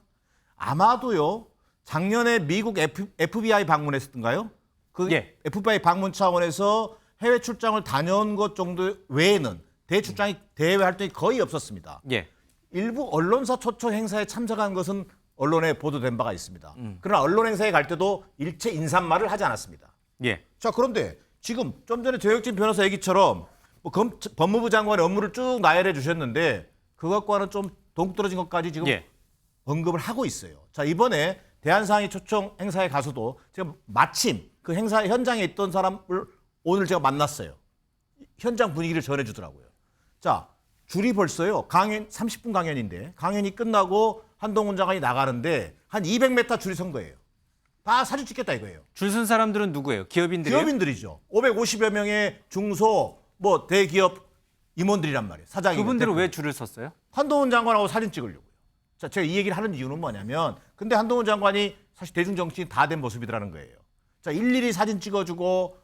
아마도요. 작년에 미국 FBI 방문했던가요? 그 예. FBI 방문 차원에서 해외 출장을 다녀온 것 정도 외에는 대외 활동이 거의 없었습니다. 예. 일부 언론사 초청 행사에 참석한 것은 언론에 보도된 바가 있습니다. 그러나 언론 행사에 갈 때도 일체 인사말을 하지 않았습니다. 예. 자, 그런데 지금 좀 전에 정혁진 변호사 얘기처럼 뭐 법무부 장관의 업무를 쭉 나열해 주셨는데 그것과는 좀 동떨어진 것까지 지금 예. 언급을 하고 있어요. 자, 이번에 대한상의 초청 행사에 가서도 제가 마침 그 행사 현장에 있던 사람을 오늘 제가 만났어요. 현장 분위기를 전해주더라고요. 자, 줄이 벌써요. 강연 30분 강연인데 강연이 끝나고 한동훈 장관이 나가는데 한 200m 줄이 선 거예요. 다 사진 찍겠다 이거예요. 줄 쓴 사람들은 누구예요? 기업인들이에요? 기업인들이죠. 550여 명의 중소 뭐 대기업 임원들이란 말이에요. 사장이. 그분들은 왜 줄을 섰어요? 한동훈 장관하고 사진 찍으려고요. 자, 제가 이 얘기를 하는 이유는 뭐냐면 근데 한동훈 장관이 사실 대중 정치인 다 된 모습이라는 거예요. 자, 일일이 사진 찍어주고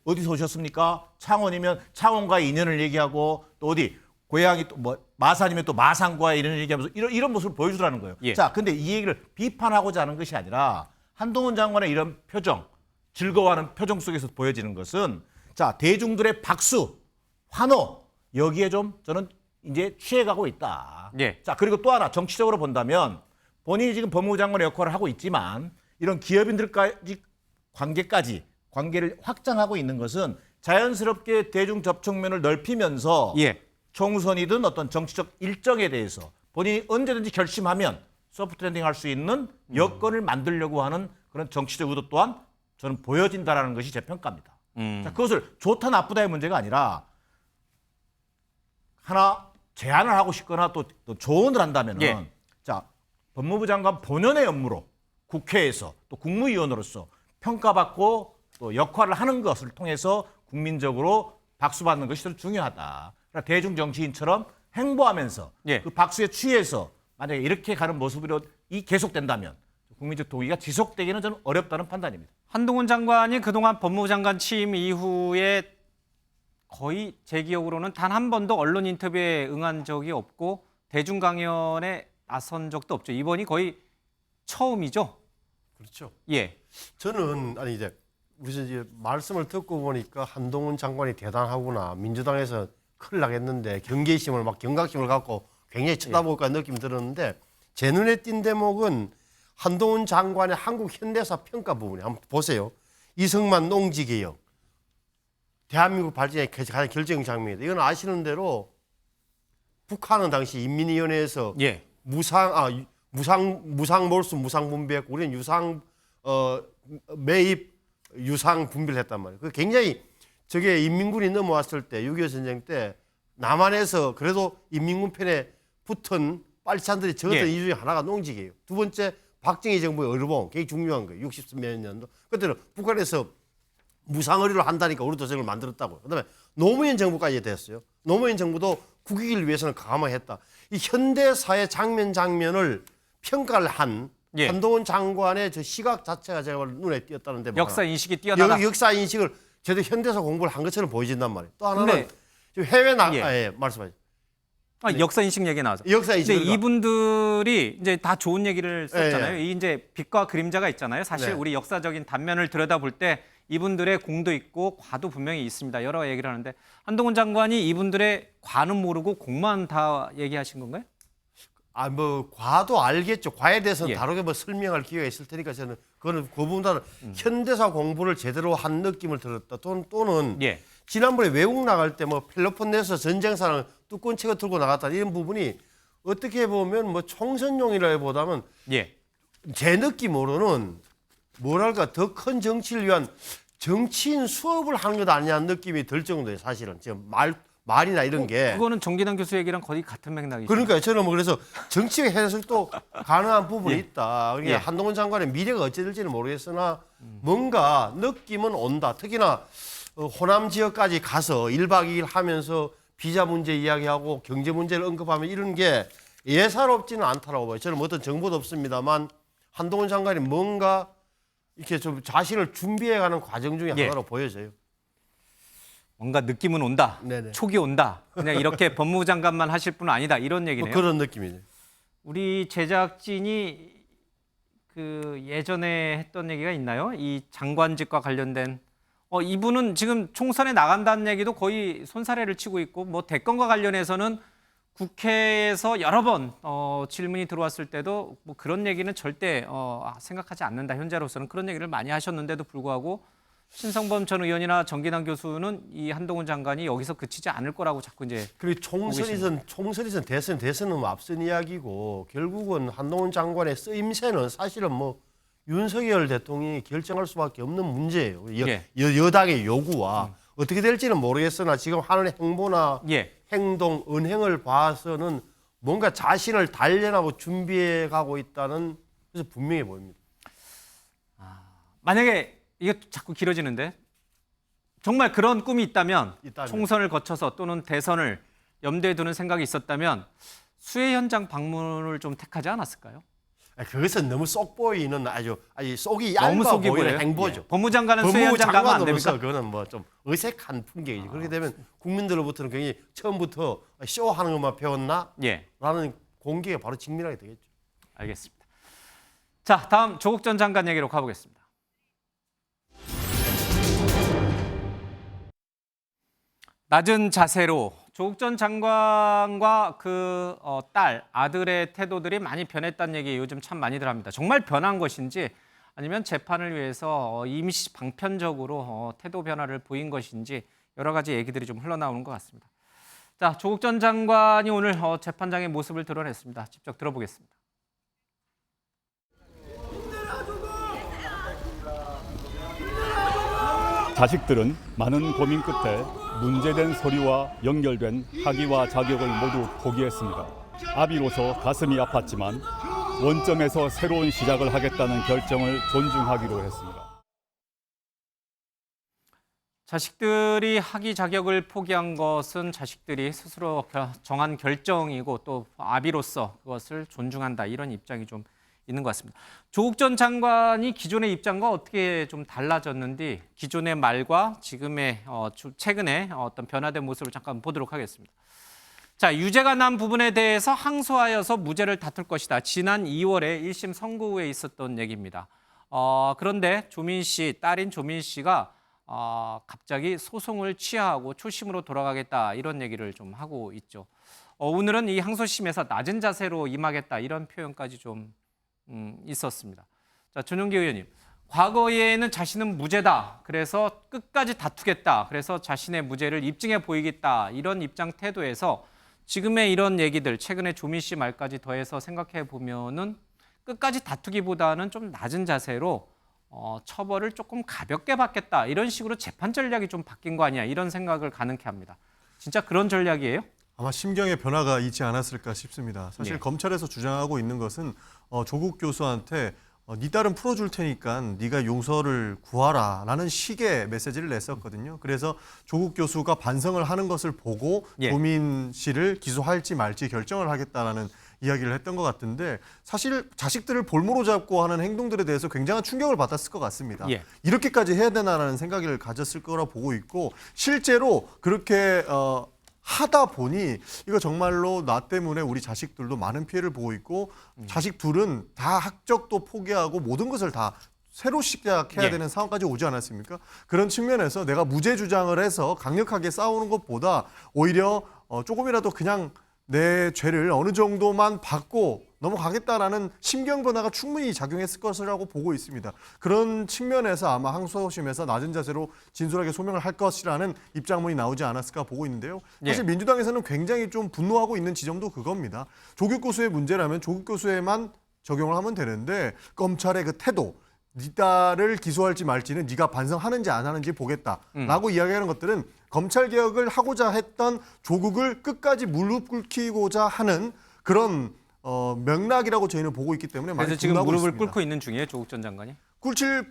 어디서 오셨습니까? 창원이면 창원과의 인연을 얘기하고 또 어디 고향이 또 뭐 마산이면 또 마산과의 인연을 얘기하면서 이런 모습을 보여주라는 거예요. 예. 자, 근데 이 얘기를 비판하고자 하는 것이 아니라 한동훈 장관의 이런 표정, 즐거워하는 표정 속에서 보여지는 것은 자, 대중들의 박수, 환호 여기에 좀 저는 이제 취해가고 있다. 예. 자, 그리고 또 하나 정치적으로 본다면 본인이 지금 법무부 장관의 역할을 하고 있지만 이런 기업인들까지 관계를 확장하고 있는 것은 자연스럽게 대중 접촉면을 넓히면서 예. 총선이든 어떤 정치적 일정에 대해서 본인이 언제든지 결심하면 소프트 랜딩 할 수 있는 여건을 만들려고 하는 그런 정치적 의도 또한 저는 보여진다라는 것이 제 평가입니다. 자, 그것을 좋다 나쁘다의 문제가 아니라 하나 제안을 하고 싶거나 또 조언을 한다면은 예. 자, 법무부 장관 본연의 업무로 국회에서 또 국무위원으로서 평가받고 또 역할을 하는 것을 통해서 국민적으로 박수받는 것이 더 중요하다. 그러니까 대중 정치인처럼 행보하면서 예. 그 박수에 취해서 만약에 이렇게 가는 모습으로 계속된다면 국민적 동의가 지속되기는 저는 어렵다는 판단입니다. 한동훈 장관이 그동안 법무부 장관 취임 이후에 거의 제 기억으로는 단 한 번도 언론 인터뷰에 응한 적이 없고 대중 강연에 나선 적도 없죠. 이번이 거의 처음이죠. 그렇죠. 예. 저는 아니 이제 말씀을 듣고 보니까 한동훈 장관이 대단하구나. 민주당에서 큰일 나겠는데 경각심을 갖고 굉장히 쳐다볼 것 같은 느낌이 들었는데 제 눈에 띈 대목은 한동훈 장관의 한국 현대사 평가 부분에 한번 보세요. 이승만 농지개혁. 대한민국 발전의 가장 결정적 장면이다. 이건 아시는 대로 북한은 당시 인민위원회에서 예. 무상 몰수 무상 분배했고 우리는 유상 매입 유상 분배를 했단 말이에요. 그 굉장히 저게 인민군이 넘어왔을 때 6.25 전쟁 때 남한에서 그래도 인민군 편에 붙은 빨치산들이 적었던 이 중에 하나가 농지개혁. 두 번째 박정희 정부의 의료봉 굉장히 중요한 거예요. 60몇 년도. 그때는 북한에서 무상의료를 한다니까 우리 도정을 만들었다고요. 그다음에 노무현 정부까지 됐어요. 노무현 정부도 국익을 위해서는 강화했다. 이 현대사의 장면을 평가를 한 한동훈 장관의 저 시각 자체가 제가 눈에 띄었다는데 역사 인식이 뛰어나다. 역사 인식을 제대로 현대사 공부를 한 것처럼 보여진단 말이에요. 또 하나는 지금 해외 말씀하세요. 역사 인식 얘기 나와서. 역사 인식. 근데 이분들이 이제 다 좋은 얘기를 썼잖아요. 예, 예. 이 이제 빛과 그림자가 있잖아요. 사실 네. 우리 역사적인 단면을 들여다볼 때 이분들의 공도 있고 과도 분명히 있습니다. 여러 얘기를 하는데 한동훈 장관이 이분들의 과는 모르고 공만 다 얘기하신 건가요? 뭐 과도 알겠죠. 과에 대해서는 예. 다르게 뭐 설명할 기회가 있을 테니까 저는 그거는 그 부분보다는 현대사 공부를 제대로 한 느낌을 들었다. 또는 예. 지난번에 외국 나갈 때 뭐 펠로폰네소 전쟁사랑 뚜껑책을 들고 나갔다 이런 부분이 어떻게 보면 뭐 총선용이라기보다는 예. 제 느낌으로는 뭐랄까 더 큰 정치를 위한 정치인 수업을 하는 것 아니냐는 느낌이 들 정도예요. 사실은 지금 말이나 이런 게. 그거는 정기당 교수 얘기랑 거의 같은 맥락이죠. 그러니까 저는 뭐 그래서 정치의 해석도 가능한 부분이 예. 있다. 그러니까 예. 한동훈 장관의 미래가 어찌 될지는 모르겠으나 뭔가 느낌은 온다. 특히나 호남 지역까지 가서 1박 2일 하면서 비자 문제 이야기하고 경제 문제를 언급하면 이런 게 예사롭지는 않다라고 봐요. 저는 뭐 어떤 정보도 없습니다만 한동훈 장관이 뭔가 이렇게 좀 자신을 준비해가는 과정 중에 예. 하나로 보여져요. 뭔가 느낌은 온다. 네네. 촉이 온다. 그냥 이렇게 법무부 장관만 하실 분은 아니다. 이런 얘기네요. 뭐 그런 느낌이죠. 우리 제작진이 그 예전에 했던 얘기가 있나요? 이 장관직과 관련된 이분은 지금 총선에 나간다는 얘기도 거의 손사래를 치고 있고 뭐 대권과 관련해서는 국회에서 여러 번 질문이 들어왔을 때도 뭐 그런 얘기는 절대 생각하지 않는다. 현재로서는 그런 얘기를 많이 하셨는데도 불구하고 신성범 전 의원이나 정기당 교수는 이 한동훈 장관이 여기서 그치지 않을 거라고 자꾸 이제 그리고 총선이든 대선은 뭐 앞선 이야기고 결국은 한동훈 장관의 쓰임새는 사실은 뭐 윤석열 대통령이 결정할 수밖에 없는 문제예요. 예. 여당의 요구와 어떻게 될지는 모르겠으나 지금 하는 행보나 예. 행동, 은행을 봐서는 뭔가 자신을 단련하고 준비해 가고 있다는 그래서 분명해 보입니다. 만약에 이게 자꾸 길어지는데 정말 그런 꿈이 있다면 총선을 거쳐서 또는 대선을 염두에 두는 생각이 있었다면 수해 현장 방문을 좀 택하지 않았을까요? 그것은 너무 쏙 보이는 아주 속이 너무 얇아 속이 보이는 보여요? 행보죠. 예. 법무장관은 수해 현장 가면 안 됩니까? 그거는 뭐 좀 어색한 풍경이죠. 그렇게 되면 국민들로부터는 굉장히 처음부터 쇼하는 것만 배웠나? 예. 라는 공격에 바로 직면하게 되겠죠. 알겠습니다. 자, 다음 조국 전 장관 얘기로 가보겠습니다. 낮은 자세로 조국 전 장관과 그 딸, 아들의 태도들이 많이 변했다는 얘기 요즘 참 많이들 합니다. 정말 변한 것인지 아니면 재판을 위해서 임시 방편적으로 태도 변화를 보인 것인지 여러 가지 얘기들이 좀 흘러나오는 것 같습니다. 자, 조국 전 장관이 오늘 재판장의 모습을 드러냈습니다. 직접 들어보겠습니다. 자식들은 많은 고민 끝에 문제된 서류와 연결된 학위와 자격을 모두 포기했습니다. 아비로서 가슴이 아팠지만 원점에서 새로운 시작을 하겠다는 결정을 존중하기로 했습니다. 자식들이 학위 자격을 포기한 것은 자식들이 스스로 정한 결정이고 또 아비로서 그것을 존중한다 이런 입장이 좀 있는 것 같습니다. 조국 전 장관이 기존의 입장과 어떻게 좀 달라졌는지 기존의 말과 지금의 최근에 어떤 변화된 모습을 잠깐 보도록 하겠습니다. 자, 유죄가 난 부분에 대해서 항소하여서 무죄를 다툴 것이다. 지난 2월에 1심 선고 후에 있었던 얘기입니다. 그런데 조민 씨, 딸인 조민 씨가 갑자기 소송을 취하하고 초심으로 돌아가겠다 이런 얘기를 좀 하고 있죠. 오늘은 이 항소심에서 낮은 자세로 임하겠다 이런 표현까지 좀 있었습니다. 자, 전용기 의원님, 과거에는 자신은 무죄다. 그래서 끝까지 다투겠다. 그래서 자신의 무죄를 입증해 보이겠다. 이런 입장 태도에서 지금의 이런 얘기들, 최근에 조민 씨 말까지 더해서 생각해 보면은 끝까지 다투기보다는 좀 낮은 자세로 처벌을 조금 가볍게 받겠다. 이런 식으로 재판 전략이 좀 바뀐 거 아니야. 이런 생각을 가능케 합니다. 진짜 그런 전략이에요? 아마 심경의 변화가 있지 않았을까 싶습니다. 사실 검찰에서 주장하고 있는 것은 조국 교수한테 네 딸은 풀어줄 테니까 네가 용서를 구하라 라는 식의 메시지를 냈었거든요. 그래서 조국 교수가 반성을 하는 것을 보고 조민 씨를 기소할지 말지 결정을 하겠다라는 이야기를 했던 것 같은데 사실 자식들을 볼모로 잡고 하는 행동들에 대해서 굉장한 충격을 받았을 것 같습니다. 이렇게까지 해야 되나라는 생각을 가졌을 거라 보고 있고 실제로 그렇게 하다 보니 이거 정말로 나 때문에 우리 자식들도 많은 피해를 보고 있고 자식 둘은 다 학적도 포기하고 모든 것을 다 새로 시작해야 예. 되는 상황까지 오지 않았습니까? 그런 측면에서 내가 무죄 주장을 해서 강력하게 싸우는 것보다 오히려 조금이라도 그냥 내 죄를 어느 정도만 받고 넘어가겠다라는 심경 변화가 충분히 작용했을 것이라고 보고 있습니다. 그런 측면에서 아마 항소심에서 낮은 자세로 진솔하게 소명을 할 것이라는 입장문이 나오지 않았을까 보고 있는데요. 사실 예. 민주당에서는 굉장히 좀 분노하고 있는 지점도 그겁니다. 조국교수의 문제라면 조국교수에만 적용을 하면 되는데 검찰의 그 태도, 니다를 기소할지 말지는 네가 반성하는지 안 하는지 보겠다라고 이야기하는 것들은 검찰개혁을 하고자 했던 조국을 끝까지 무릎 꿇히고자 하는 그런 맥락이라고 저희는 보고 있기 때문에 많이 그래서 지금 분노하고 무릎을 있습니다. 꿇고 있는 중이에요, 조국 전 장관이?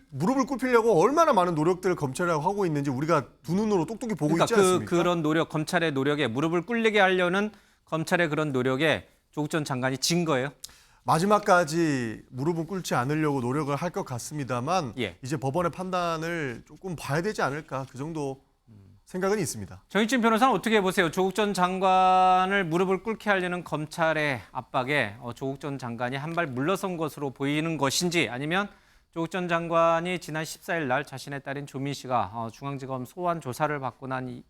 무릎을 꿇히려고 얼마나 많은 노력들을 검찰이 하고 있는지 우리가 두 눈으로 똑똑히 보고 있지 않습니까? 그런 노력, 검찰의 노력에 무릎을 꿇리게 하려는 검찰의 그런 노력에 조국 전 장관이 진 거예요? 마지막까지 무릎은 꿇지 않으려고 노력을 할 것 같습니다만 예. 이제 법원의 판단을 조금 봐야 되지 않을까 그 정도 생각은 있습니다. 정의진 변호사는 어떻게 보세요? 조국 전 장관을 무릎을 꿇게 하려는 검찰의 압박에 조국 전 장관이 한 발 물러선 것으로 보이는 것인지 아니면 조국 전 장관이 지난 14일 날 자신의 딸인 조민 씨가 중앙지검 소환 조사를 받고 난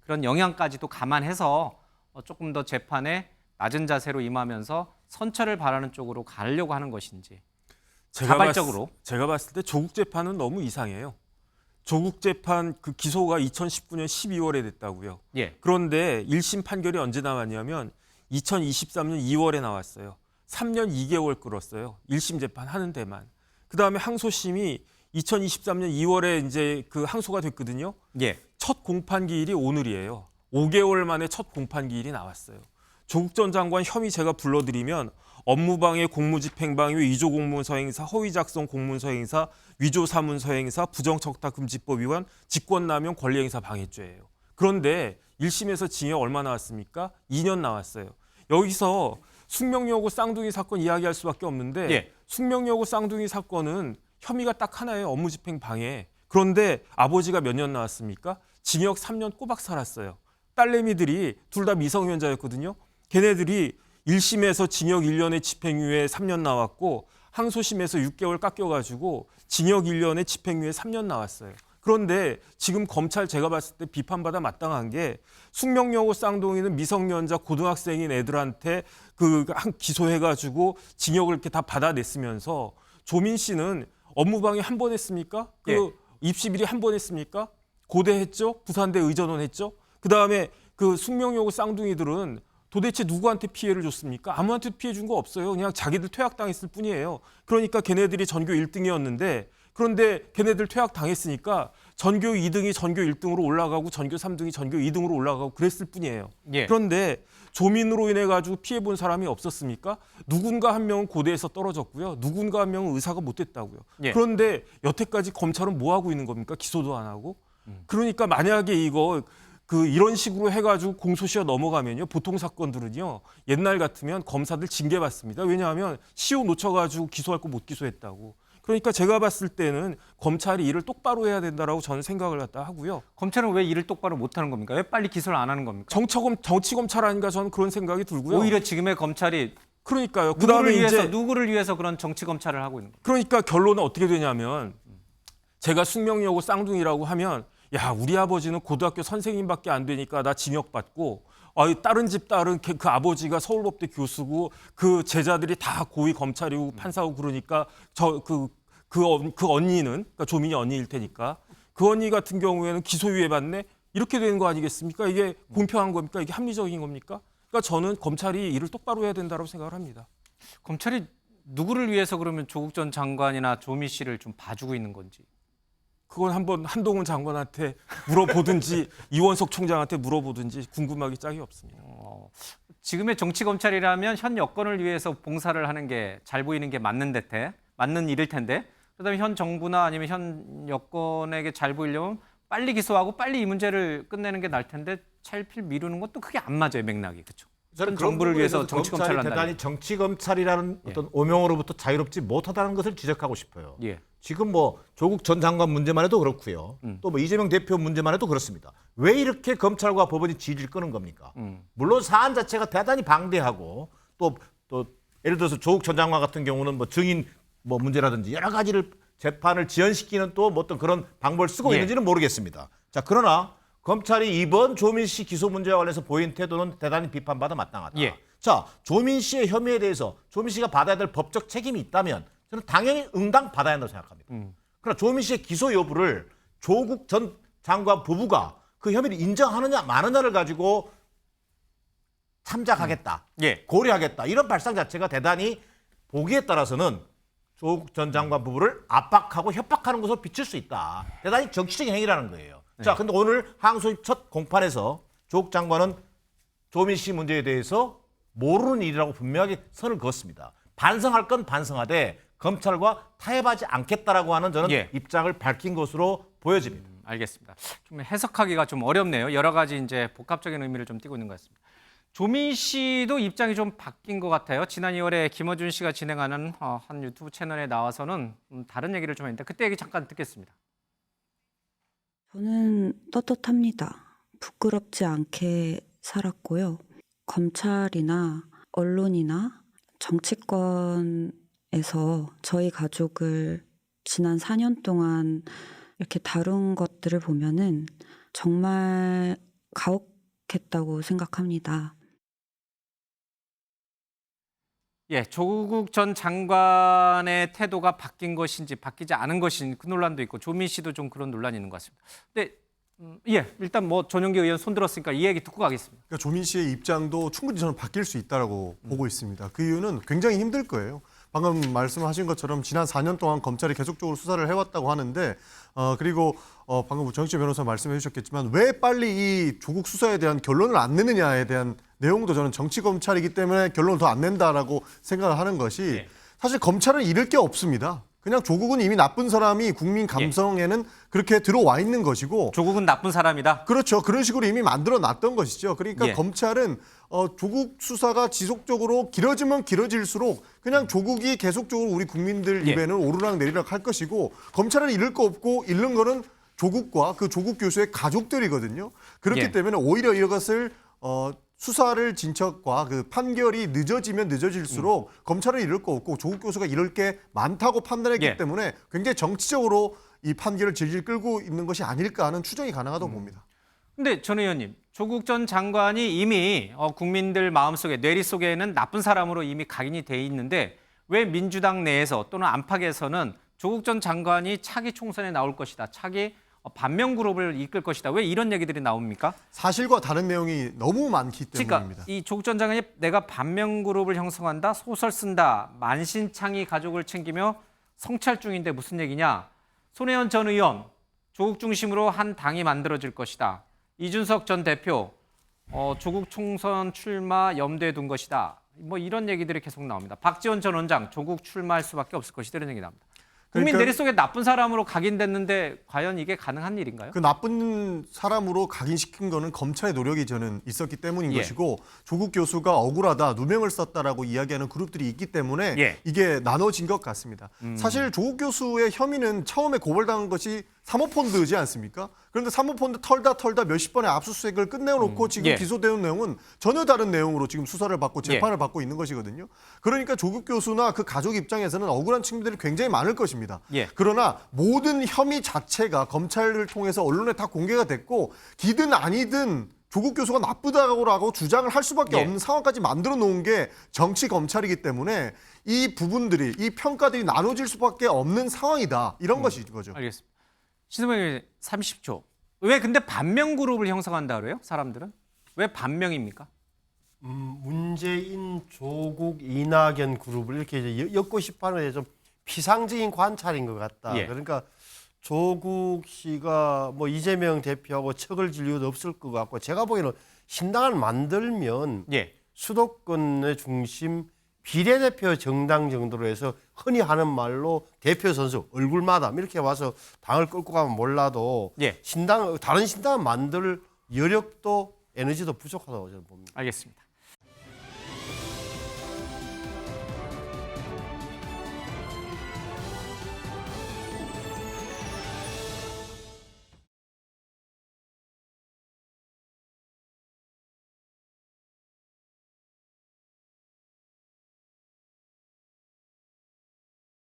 그런 영향까지도 감안해서 조금 더 재판에 낮은 자세로 임하면서 선처를 바라는 쪽으로 가려고 하는 것인지 자발적으로. 제가 봤을 때 조국 재판은 너무 이상해요. 조국 재판 그 기소가 2019년 12월에 됐다고요. 예. 그런데 1심 판결이 언제 나왔냐면 2023년 2월에 나왔어요. 3년 2개월 끌었어요. 1심 재판 하는 데만. 그다음에 항소심이 2023년 2월에 이제 그 항소가 됐거든요. 예. 첫 공판 기일이 오늘이에요. 5개월 만에 첫 공판 기일이 나왔어요. 조국 전 장관 혐의 제가 불러드리면 업무방해, 공무집행방해, 위조 공문서 행사, 허위 작성 공문서 행사, 위조 사문서 행사, 부정청탁금지법 위반, 직권남용 권리행사 방해죄예요. 그런데 1심에서 징역 얼마 나왔습니까? 2년 나왔어요. 여기서 숙명여고 쌍둥이 사건 이야기할 수밖에 없는데 예. 숙명여고 쌍둥이 사건은 혐의가 딱 하나예요. 업무집행 방해. 그런데 아버지가 몇 년 나왔습니까? 징역 3년 꼬박 살았어요. 딸내미들이 둘 다 미성년자였거든요. 걔네들이 1심에서 징역 1년에 집행유예 3년 나왔고 항소심에서 6개월 깎여가지고 징역 1년에 집행유예 3년 나왔어요. 그런데 지금 검찰 제가 봤을 때 비판받아 마땅한 게 숙명여고 쌍둥이는 미성년자 고등학생인 애들한테 기소해가지고 징역을 이렇게 다 받아냈으면서 조민 씨는 업무방해 한 번 했습니까? 입시 비리 한 번 했습니까? 고대했죠? 부산대 의전원 했죠? 그다음에 그 숙명여고 쌍둥이들은 도대체 누구한테 피해를 줬습니까? 아무한테 피해 준 거 없어요. 그냥 자기들 퇴학당했을 뿐이에요. 그러니까 걔네들이 전교 1등이었는데 그런데 걔네들 퇴학당했으니까 전교 2등이 전교 1등으로 올라가고 전교 3등이 전교 2등으로 올라가고 그랬을 뿐이에요. 예. 그런데 조민으로 인해 가지고 피해 본 사람이 없었습니까? 누군가 한 명은 고대에서 떨어졌고요. 누군가 한 명은 의사가 못 됐다고요. 예. 그런데 여태까지 검찰은 뭐 하고 있는 겁니까? 기소도 안 하고. 그러니까 만약에 이런 식으로 해가지고 공소시효 넘어가면요. 보통 사건들은요. 옛날 같으면 검사들 징계받습니다. 왜냐하면 시효 놓쳐가지고 기소할 거 못 기소했다고. 그러니까 제가 봤을 때는 검찰이 일을 똑바로 해야 된다라고 저는 생각을 갖다 하고요. 검찰은 왜 일을 똑바로 못하는 겁니까? 왜 빨리 기소를 안 하는 겁니까? 정치검찰 아닌가 저는 그런 생각이 들고요. 오히려 지금의 검찰이 그러니까요. 누구를 위해서 그런 정치 검찰을 하고 있는 거예요? 그러니까 결론은 어떻게 되냐면 제가 숙명여고 쌍둥이라고 하면 야, 우리 아버지는 고등학교 선생님밖에 안 되니까 나 징역 받고 다른 집 딸은 그 아버지가 서울법대 교수고 그 제자들이 다 고위 검찰이고 판사고 그러니까 그 언니는 그러니까 조민이 언니일 테니까 그 언니 같은 경우에는 기소유예 받네 이렇게 되는 거 아니겠습니까? 이게 공평한 겁니까? 이게 합리적인 겁니까? 그러니까 저는 검찰이 일을 똑바로 해야 된다고 생각을 합니다. 검찰이 누구를 위해서 그러면 조국 전 장관이나 조미 씨를 좀 봐주고 있는 건지. 그건 한번 한동훈 장관한테 물어보든지 이원석 총장한테 물어보든지 궁금하기 짝이 없습니다. 지금의 정치 검찰이라면 현 여건을 위해서 봉사를 하는 게 잘 보이는 게 맞는 일일 텐데 그다음에 현 정부나 아니면 현 여건에게 잘 보이려면 빨리 기소하고 빨리 이 문제를 끝내는 게 나을 텐데 차일피일 미루는 것도 크게 안 맞아요, 맥락이. 그렇죠. 저는 정부를 위해서 정치 검찰을 한다. 대단히 정치 검찰이라는 어떤 오명으로부터 자유롭지 못하다는 것을 지적하고 싶어요. 예. 지금 뭐 조국 전 장관 문제만 해도 그렇고요. 또 뭐 이재명 대표 문제만 해도 그렇습니다. 왜 이렇게 검찰과 법원이 질질 끄는 겁니까? 물론 사안 자체가 대단히 방대하고 또 예를 들어서 조국 전 장관 같은 경우는 뭐 증인 뭐 문제라든지 여러 가지를 재판을 지연시키는 또 뭐 어떤 그런 방법을 쓰고 있는지는 모르겠습니다. 자, 그러나 검찰이 이번 조민 씨 기소 문제와 관련해서 보인 태도는 대단히 비판받아 마땅하다. 자, 조민 씨의 혐의에 대해서 조민 씨가 받아야 될 법적 책임이 있다면 저는 당연히 응당 받아야 한다고 생각합니다. 그러나 조민 씨의 기소 여부를 조국 전 장관 부부가 그 혐의를 인정하느냐 마느냐를 가지고 참작하겠다, 고려하겠다 이런 발상 자체가 대단히 보기에 따라서는 조국 전 장관 부부를 압박하고 협박하는 것으로 비칠 수 있다. 대단히 정치적인 행위라는 거예요. 자, 근데 오늘 항소심 첫 공판에서 조국 장관은 조민 씨 문제에 대해서 모르는 일이라고 분명하게 선을 그었습니다. 반성할 건 반성하되 검찰과 타협하지 않겠다라고 하는 저는 입장을 밝힌 것으로 보여집니다. 알겠습니다. 좀 해석하기가 좀 어렵네요. 여러 가지 이제 복합적인 의미를 좀 띠고 있는 것 같습니다. 조민 씨도 입장이 좀 바뀐 것 같아요. 지난 2월에 김어준 씨가 진행하는 한 유튜브 채널에 나와서는 다른 얘기를 좀 했는데 그때 얘기 잠깐 듣겠습니다. 저는 떳떳합니다. 부끄럽지 않게 살았고요. 검찰이나 언론이나 정치권에서 저희 가족을 지난 4년 동안 이렇게 다룬 것들을 보면은 정말 가혹했다고 생각합니다. 조국 전 장관의 태도가 바뀐 것인지 바뀌지 않은 것인지 그 논란도 있고 조민 씨도 좀 그런 논란이 있는 것 같습니다. 근데 일단 뭐 전용기 의원 손 들었으니까 이 얘기 듣고 가겠습니다. 그러니까 조민 씨의 입장도 충분히 저는 바뀔 수 있다라고 보고 있습니다. 그 이유는 굉장히 힘들 거예요. 방금 말씀하신 것처럼 지난 4년 동안 검찰이 계속적으로 수사를 해왔다고 하는데 그리고 방금 정익재 변호사 말씀해 주셨겠지만 왜 빨리 이 조국 수사에 대한 결론을 안 내느냐에 대한 내용도 저는 정치 검찰이기 때문에 결론을 더 안 낸다라고 생각을 하는 것이 사실 검찰은 잃을 게 없습니다. 그냥 조국은 이미 나쁜 사람이 국민 감성에는 그렇게 들어와 있는 것이고 조국은 나쁜 사람이다? 그렇죠. 그런 식으로 이미 만들어 놨던 것이죠. 그러니까 예. 검찰은 조국 수사가 지속적으로 길어지면 길어질수록 그냥 조국이 계속적으로 우리 국민들 입에는 오르락 내리락 할 것이고 검찰은 잃을 거 없고 잃는 거는 조국과 그 조국 교수의 가족들이거든요. 그렇기 때문에 오히려 이것을 수사를 진척과 그 판결이 늦어지면 늦어질수록 검찰은 잃을 거 없고 조국 교수가 잃을 게 많다고 판단했기 때문에 굉장히 정치적으로 이 판결을 질질 끌고 있는 것이 아닐까 하는 추정이 가능하다고 봅니다. 근데 전 의원님, 조국 전 장관이 이미 국민들 마음속에 뇌리 속에는 나쁜 사람으로 이미 각인이 돼 있는데 왜 민주당 내에서 또는 안팎에서는 조국 전 장관이 차기 총선에 나올 것이다. 차기 반면 그룹을 이끌 것이다. 왜 이런 얘기들이 나옵니까? 사실과 다른 내용이 너무 많기 때문입니다. 그러니까 이 조국 전 장관이 내가 반면 그룹을 형성한다, 소설 쓴다, 만신창이 가족을 챙기며 성찰 중인데 무슨 얘기냐? 손혜원 전 의원, 조국 중심으로 한 당이 만들어질 것이다. 이준석 전 대표, 조국 총선 출마 염두에 둔 것이다. 뭐 이런 얘기들이 계속 나옵니다. 박지원 전 원장, 조국 출마할 수밖에 없을 것이다. 이런 얘기 나옵니다. 국민 그러니까, 내리 속에 나쁜 사람으로 각인됐는데 과연 이게 가능한 일인가요? 그 나쁜 사람으로 각인시킨 거는 검찰의 노력이 저는 있었기 때문인 것이고 조국 교수가 억울하다, 누명을 썼다라고 이야기하는 그룹들이 있기 때문에 이게 나눠진 것 같습니다. 사실 조국 교수의 혐의는 처음에 고발당한 것이 사모펀드지 않습니까? 그런데 사모펀드 털다 몇십 번의 압수수색을 끝내놓고 지금 기소되는 내용은 전혀 다른 내용으로 지금 수사를 받고 재판을 받고 있는 것이거든요. 그러니까 조국 교수나 그 가족 입장에서는 억울한 측면들이 굉장히 많을 것입니다. 그러나 모든 혐의 자체가 검찰을 통해서 언론에 다 공개가 됐고 기든 아니든 조국 교수가 나쁘다고 주장을 할 수밖에 없는 상황까지 만들어 놓은 게 정치 검찰이기 때문에 이 부분들이, 이 평가들이 나눠질 수밖에 없는 상황이다. 이런 것이 거죠. 알겠습니다. 신동엽 의원 30초. 왜 근데 반면 그룹을 형성한다 그래요? 사람들은? 왜 반명입니까? 문재인, 조국, 이낙연 그룹을 이렇게 이제 엮고 싶어하는 게 좀 피상적인 관찰인 것 같다. 그러니까 조국 씨가 뭐 이재명 대표하고 척을 질 이유도 없을 것 같고 제가 보기에는 신당을 만들면 수도권의 중심 비례대표 정당 정도로 해서 흔히 하는 말로 대표 선수 얼굴마담 이렇게 와서 당을 끌고 가면 몰라도 다른 신당을 만들 여력도 에너지도 부족하다고 저는 봅니다. 알겠습니다.